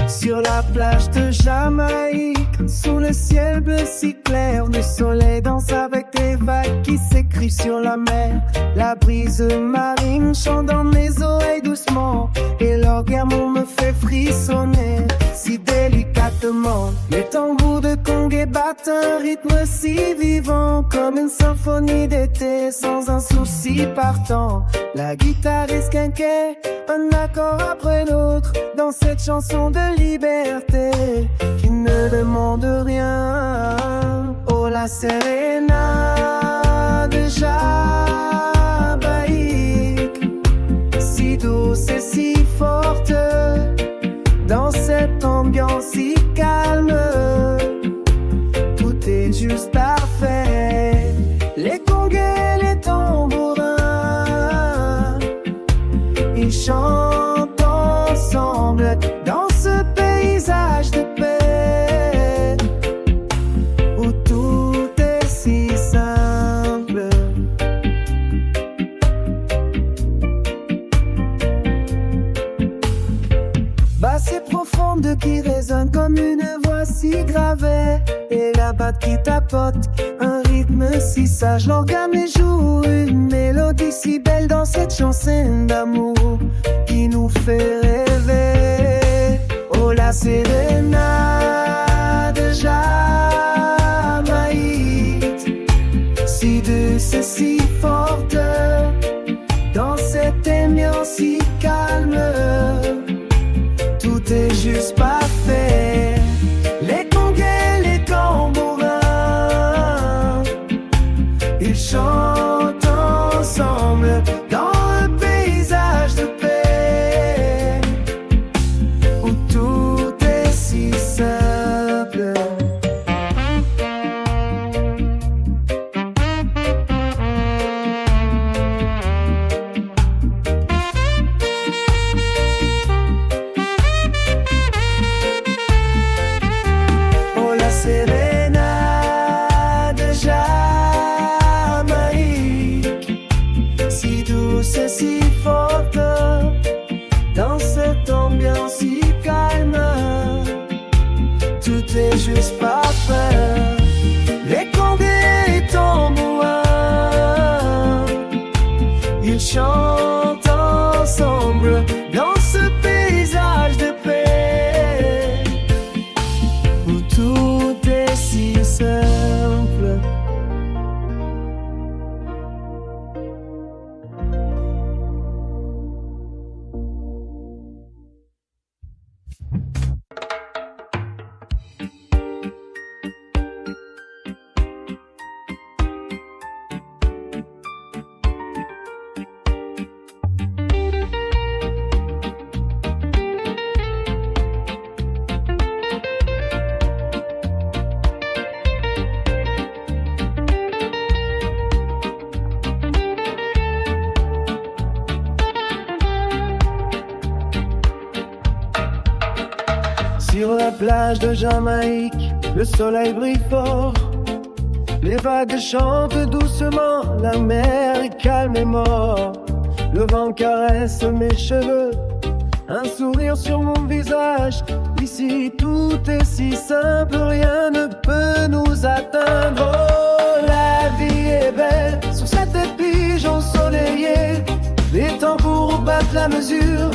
Sur la plage de Jamaïque, sous le ciel bleu si clair, le soleil danse avec des vagues qui s'écrivent sur la mer. La brise marine chante dans mes oreilles doucement, et l'orgueil me fait frissonner si délicatement. Les tambours de Congué battent un rythme si vivant, comme une symphonie d'été sans un souci partant. La guitare esquinquée, un accord après l'autre, dans cette chanson de liberté qui ne demande rien. Oh, la Serena de Jamaïque, si douce et si forte, dans cette ambiance si calme, tout est juste parfait. Les congués, les tambourins, ils chantent ensemble dans ce paysage de paix où tout est si simple. Basse et profonde qui résonne comme une voix si gravée, et la batte qui tapote un rythme si sage. L'organe joue une mélodie si belle dans cette chanson d'amour qui nous fait rêver. Oh, la Serena de Jamaïque, si douce et si forte, dans cette ambiance si calme, est juste parfait. Les conguets, les tambourins, ils chantent ensemble dans un paysage de paix où tout est si simple. Oh, la sérénade de Jamaïque, si douce et si forte, dans cette ambiance si calme, tout est juste parfait. Les conguets et tambourins, ils chantent ensemble dans ce paysage de paix où tout est si simple. Sur la plage de Jamaïque, le soleil brille fort. Les vagues chantent doucement, la mer est calme et morte. Le vent caresse mes cheveux, un sourire sur mon visage. Ici tout est si simple, rien ne peut nous atteindre. Oh, la vie est belle sur cette épige ensoleillée. Les tambours battent la mesure.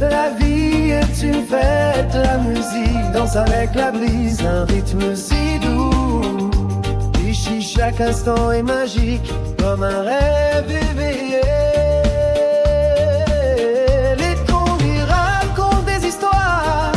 La vie est une fête, la musique danse avec la brise, un rythme si doux. Ici chaque instant est magique, comme un rêve éveillé. Les convives racontent des histoires,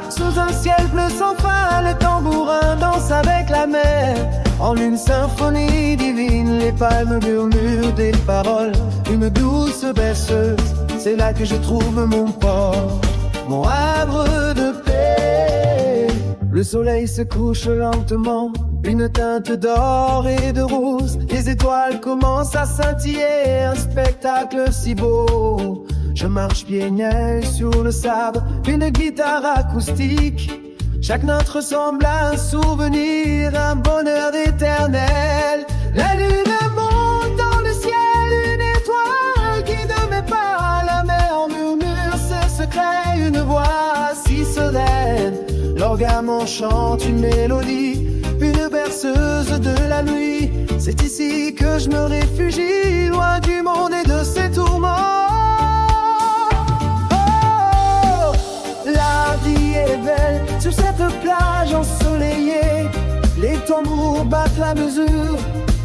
sous un ciel bleu sans fin. Les tambourins dansent avec la mer, en une symphonie divine. Les palmes murmurent des paroles, une douce berceuse. C'est là que je trouve mon port, mon havre de paix. Le soleil se couche lentement, une teinte d'or et de rose. Les étoiles commencent à scintiller, un spectacle si beau. Je marche pieds nus sur le sable, une guitare acoustique. Chaque note ressemble à un souvenir, un bonheur éternel. La lune monte dans le ciel, une étoile qui ne met pas. La mer murmure ses secrets, une voix si sereine. L'organe en chante une mélodie, une berceuse de la nuit. C'est ici que je me réfugie, loin du monde et de ses tourments. Oh, la vie est belle sur cette plage ensoleillée. Les tambours battent la mesure.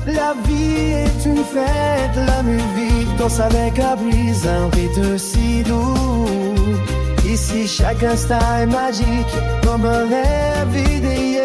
La vie est une fête, la musique danse avec la brise, un rythme si doux. Ici chaque instant est magique, comme un rêve éveillé.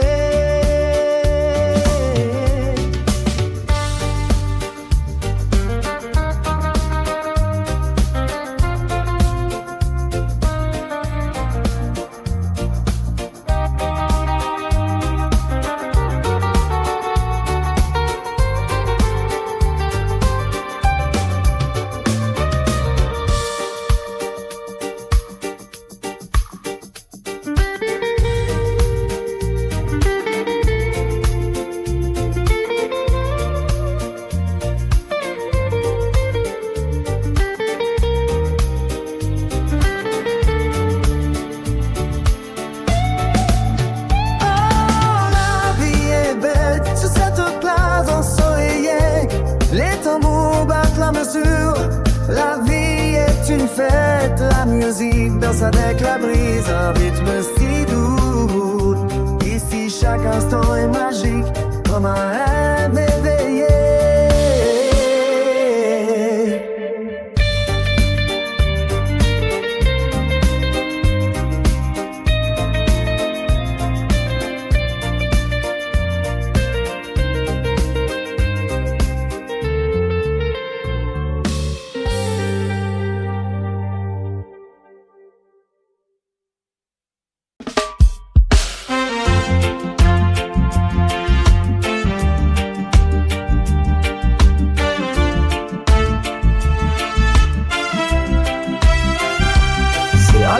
La vie est une fête, la musique danse avec la brise, un rythme si doux. Ici chaque instant est magique, comme un rêve éveillé.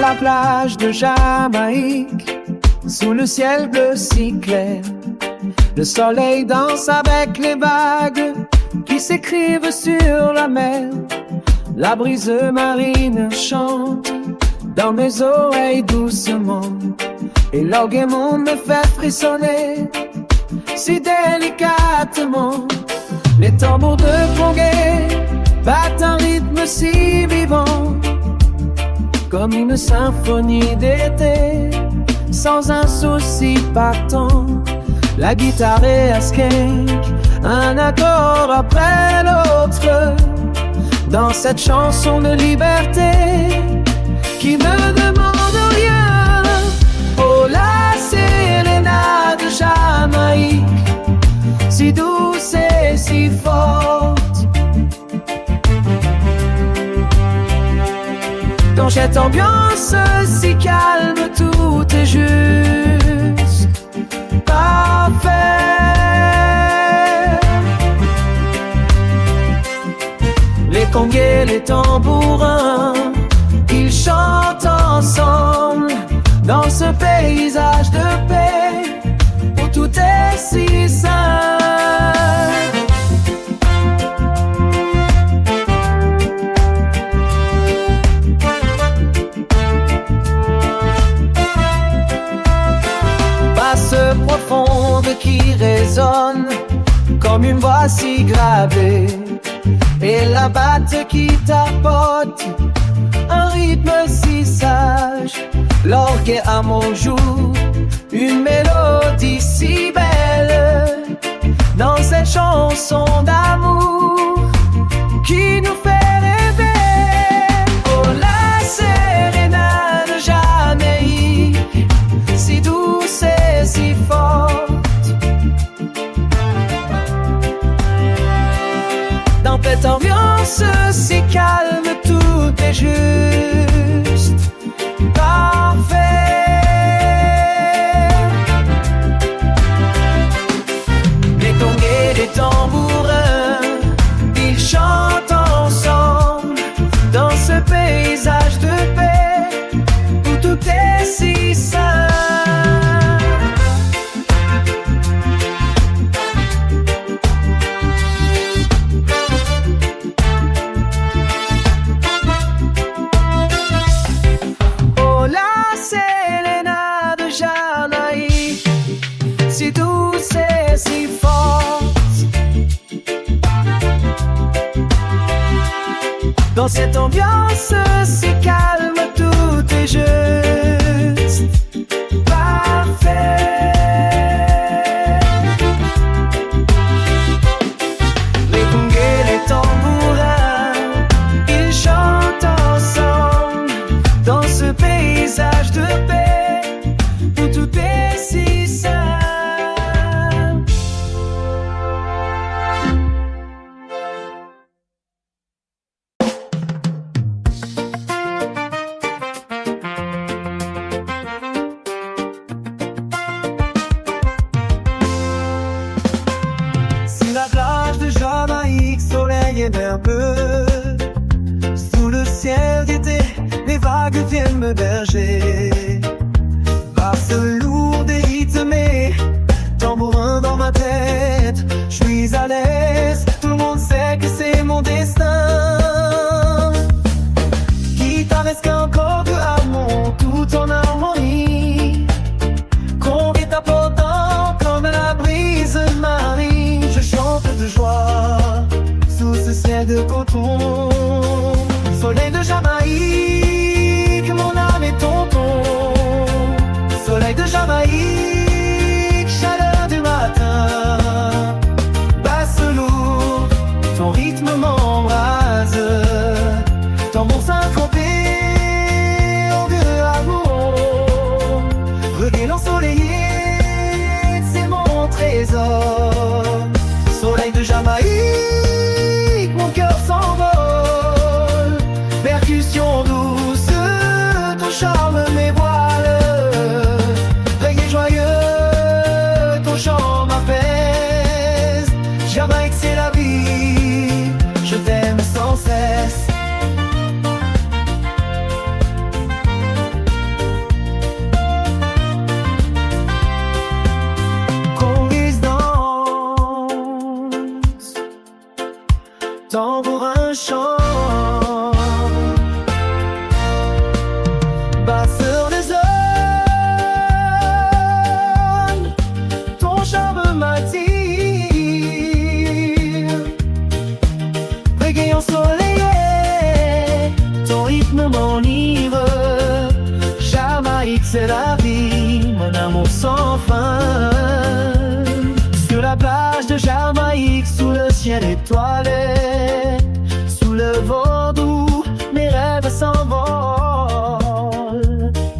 la plage de Jamaïque, sous le ciel bleu si clair, le soleil danse avec les vagues qui s'écrivent sur la mer. La brise marine chante dans mes oreilles doucement, et l'orguement me fait frissonner si délicatement. Les tambours de Congué battent un rythme si vivant, comme une symphonie d'été, sans un souci partant. La guitare est à skank, un accord après l'autre, dans cette chanson de liberté qui ne demande rien. Oh, la sérénade de Jamaïque, si douce et si forte. Dans cette ambiance si calme, tout est juste parfait. Les congués, les tambourins, ils chantent ensemble dans ce paysage de paix où tout est si simple. Profonde qui résonne comme une voix si gravée, et la batte qui tapote un rythme si sage. L'orgue à mon jour, une mélodie si belle dans cette chanson d'amour qui nous fait rêver. Oh, la sérénade de Jamaïque, si douce et si forte. Dans cette ambiance si calme, tout est juste parfait. Les congués, les tambourins, ils chantent ensemble dans ce paysage de paix où tout est si simple. Si forte. Dans cette ambiance si calme, tout est juste parfait. Les congués, les tambourins, ils chantent ensemble dans ce paysage de paix où tout est si simple. Nerveux, sous le ciel d'été, les vagues viennent me berger. Par ce lourd et rythmé, tambourin dans ma tête, je suis à l'aise, tout le monde sait que c'est mon destin. Guitaresque encore de harmon, tout en harmonie, convié tapotant comme la brise marine. Je chante de joie sous ce ciel de coton, soleil de Jamaïque, mon âme est tonton. Soleil de Jamaïque, chaleur du matin, basse lourde, ton rythme m'embrase. Tambour syncopé, orgueux amour, reggae ensoleillé, c'est mon trésor. Soleil de Jamaïque, mon cœur s'envole, percussion douce, ton charme m'évoile. Reggae joyeux, ton chant m'apaise. Jamaïque c'est la vie, je t'aime sans cesse. rythme m'enivre. Jamaïque c'est la vie, mon amour sans fin. Sur la plage de Jamaïque, sous le ciel étoilé, sous le vent doux, mes rêves s'envolent.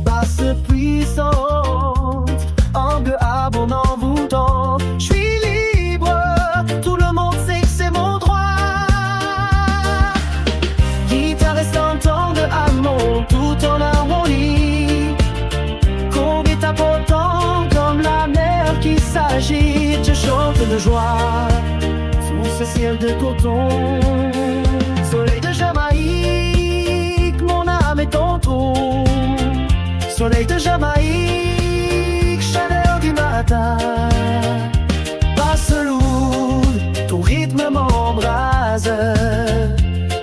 Basse puissante, angle abondant, envoûtant. Je suis libre, tout le monde sait que c'est mon droit. Guitare restant de amour, tout en harmonie. Combien t'apportant comme la mer qui s'agite. Je chante de joie sous ce ciel de coton. Soleil de Jamaïque, mon âme est ton tour. Soleil de Jamaïque, chaleur du matin. Basse lourde, ton rythme m'embrase.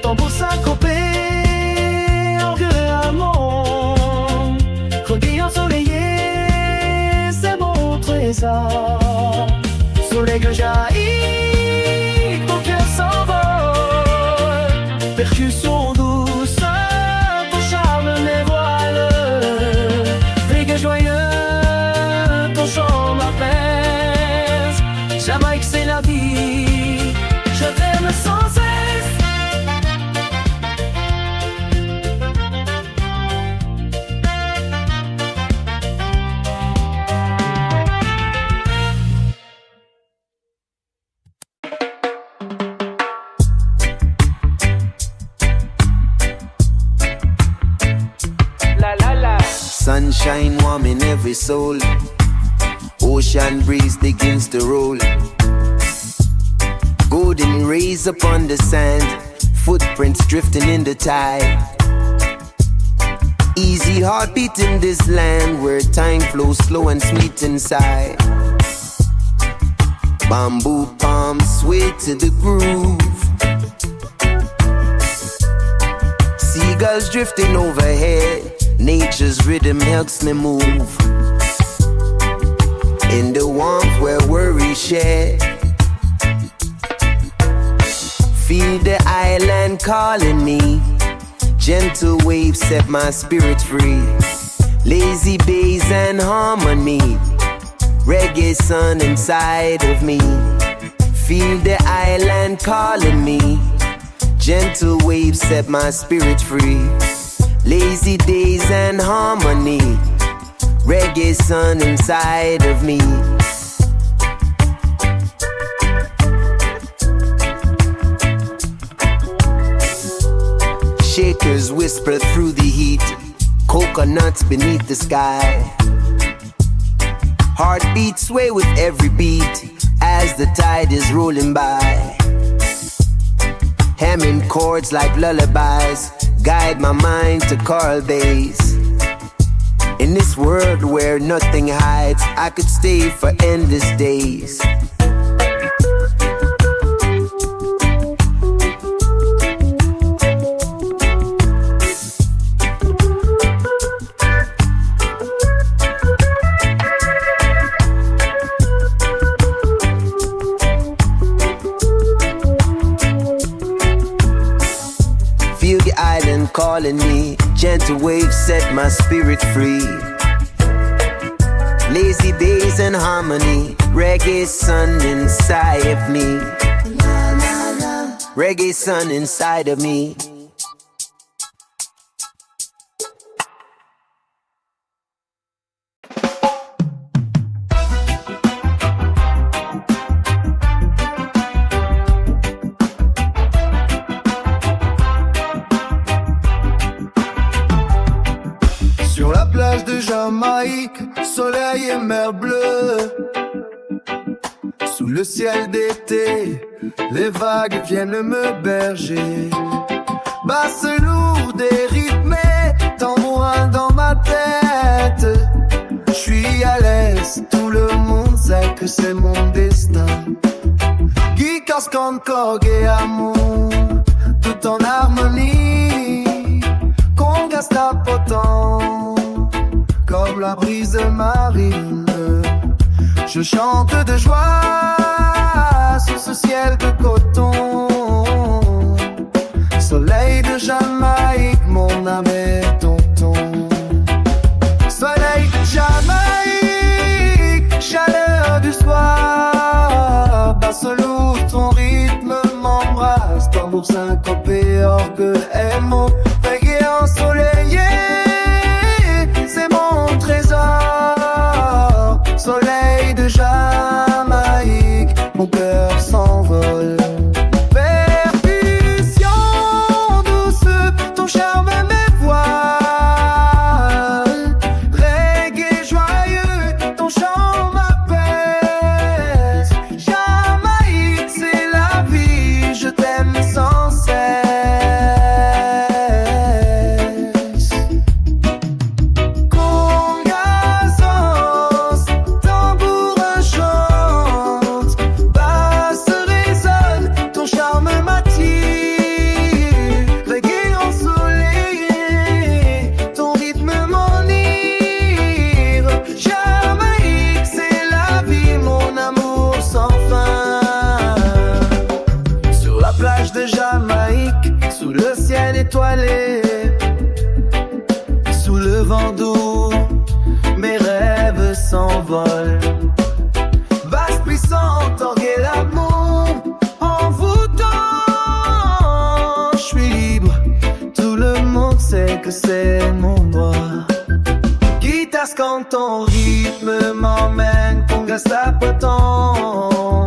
Tambour syncopé, orgue amont. Recueil ensoleillé, c'est mon trésor. Soleil que jaillit, mon cœur s'envole. Percussion douce, ton charme m'évoile. Reggae joyeux, ton chant m'apaise. Jamaïque c'est la vie, je t'aime sans cesse. Sunshine warm in every soul. Ocean breeze begins to roll. Golden rays upon the sand. Footprints drifting in the tide. Easy heartbeat in this land where time flows slow and sweet inside. Bamboo palms sway to the groove. Seagulls drifting overhead. Nature's rhythm helps me move. In the warmth where worries share. Feel the island calling me. Gentle waves set my spirit free. Lazy bass and harmony. Reggae sun inside of me. Feel the island calling me. Gentle waves set my spirit free. Lazy days and harmony. Reggae sun inside of me. Shakers whisper through the heat. Coconuts beneath the sky. Heartbeats sway with every beat as the tide is rolling by. Hamming chords like lullabies guide my mind to choral bass. In this world where nothing hides, I could stay for endless days. Feel the island calling me. Gentle waves set my spirit free. Lazy days and harmony. Reggae sun inside of me. Reggae sun inside of me. Sur la plage de Jamaïque, soleil et mer bleue. Sous le ciel d'été, les vagues viennent me berger. Basse lourde et rythmée, tambourin dans ma tête. Je suis à l'aise, tout le monde sait que c'est mon destin. Guy cascante, corgue et amour, tout en harmonie. Congas tapotant, comme la brise marine. Je chante de joie sous ce ciel de coton. Soleil de Jamaïque, mon âme pour syncoper, orgue et mots. Reggae ensoleillé, c'est mon trésor. Soleil de Jamaïque, mon cœur s'envole. Percussion douce, ton charme m'évoile. Reggae joyeux, ton chant m'apaise. Jamaïque, c'est la vie, je t'aime sans cesse. Congazos, tambourin chante, basse résonne, ton charme m'attire. Reggae ensoleillé, ton rythme m'enivre. Jamaïque, c'est la vie, mon amour sans fin. Sur la plage de Jamaïque, sous le ciel étoilé, sous le vent doux, mes rêves s'envolent. Basse puissante, orgue et l'amour, envoûtant. Je suis libre, tout le monde sait que c'est mon droit. Guitare quand ton rythme m'emmène, congas tapotant.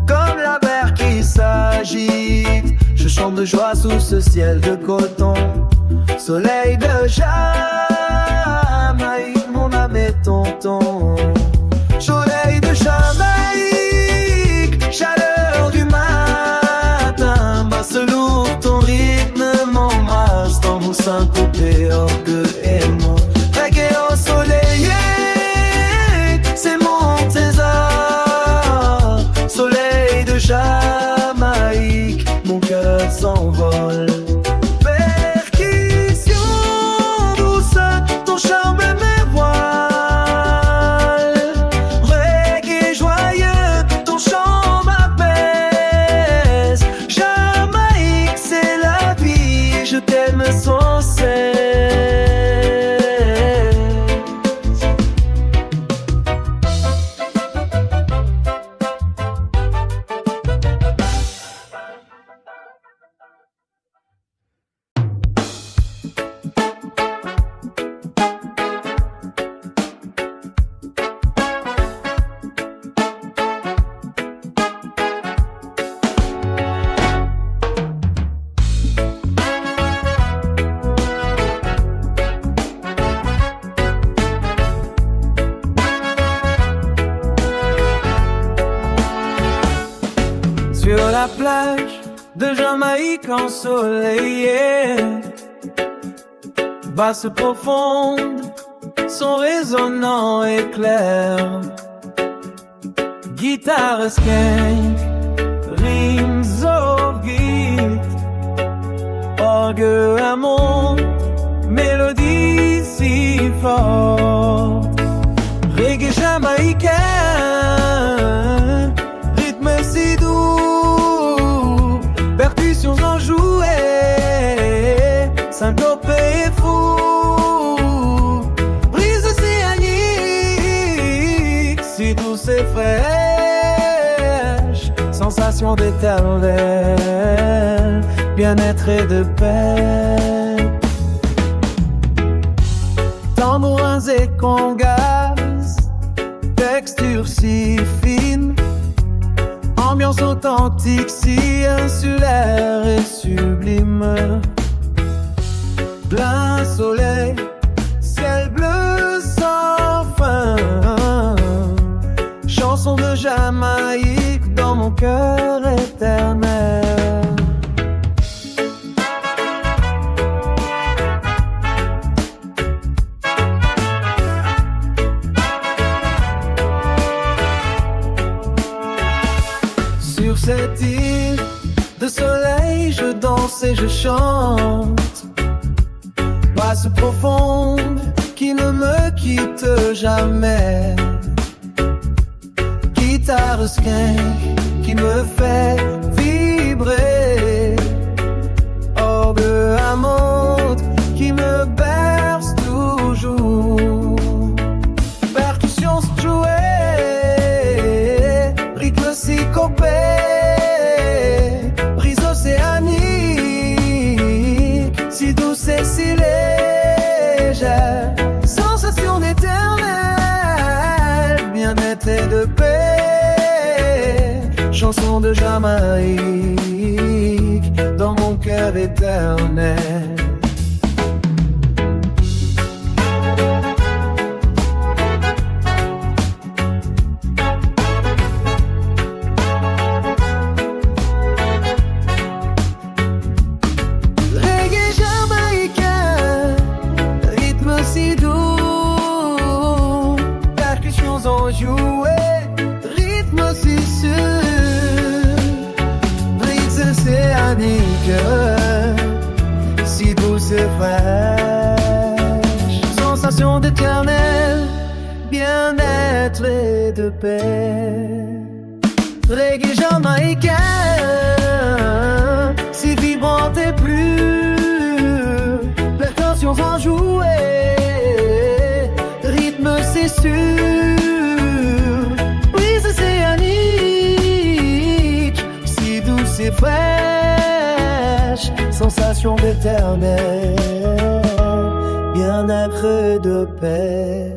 Comme la mer qui s'agite, je chante de joie sous ce ciel de coton. Soleil de Jamaïque, mon âme est tonton. Soleil de Jamaïque, chaleur du matin. Basse lourd, ton rythme m'embrasse, tambour syncopé, orgue et mots. Reggae ensoleillé, c'est mon trésor. Soleil de Jamaïque, mon cœur s'envole. Percussion douce, ton charme m'évoile. Reggae joyeux, ton chant m'apaise. Jamaïque, c'est la vie, je t'aime sans cesse. Sur la plage de Jamaïque ensoleillée, basse profonde, son résonnant éclair. Guitare skank, rimes of git, orgue à monte, mélodie si forte. Reggae jamaïcain, rythme si doux, percussions enjouées, syncopé et fou. Brise océanique, si douce et fraîche, sensation d'éternel bien-être et de paix. Tambourins et congas, texture si fine, ambiance authentique si insulaire et sublime. Plein soleil, ciel bleu sans fin, chanson de Jamaïque dans mon cœur éternel. Sur cette île de soleil, je danse et je chante. Basse profonde qui ne me quitte jamais. Guitare skank qui me fait vibrer. Orgue à monte qui me berce toujours. Percussions jouées, rythme syncopé, brise océanique. de Jamaïque dans mon cœur éternel. Reggae jamaïcain, rythme si doux, percussions enjouées, rythme si sûr, brise océanique, si douce et fraîche, sensation d'éternel bien-être et de paix. Reggae jamaïcain, si vibrante et plus, percussions enjouées, rythme c'est sûr, brise océanique, si douce et fraîche, sensation d'éternel bien-être et de paix.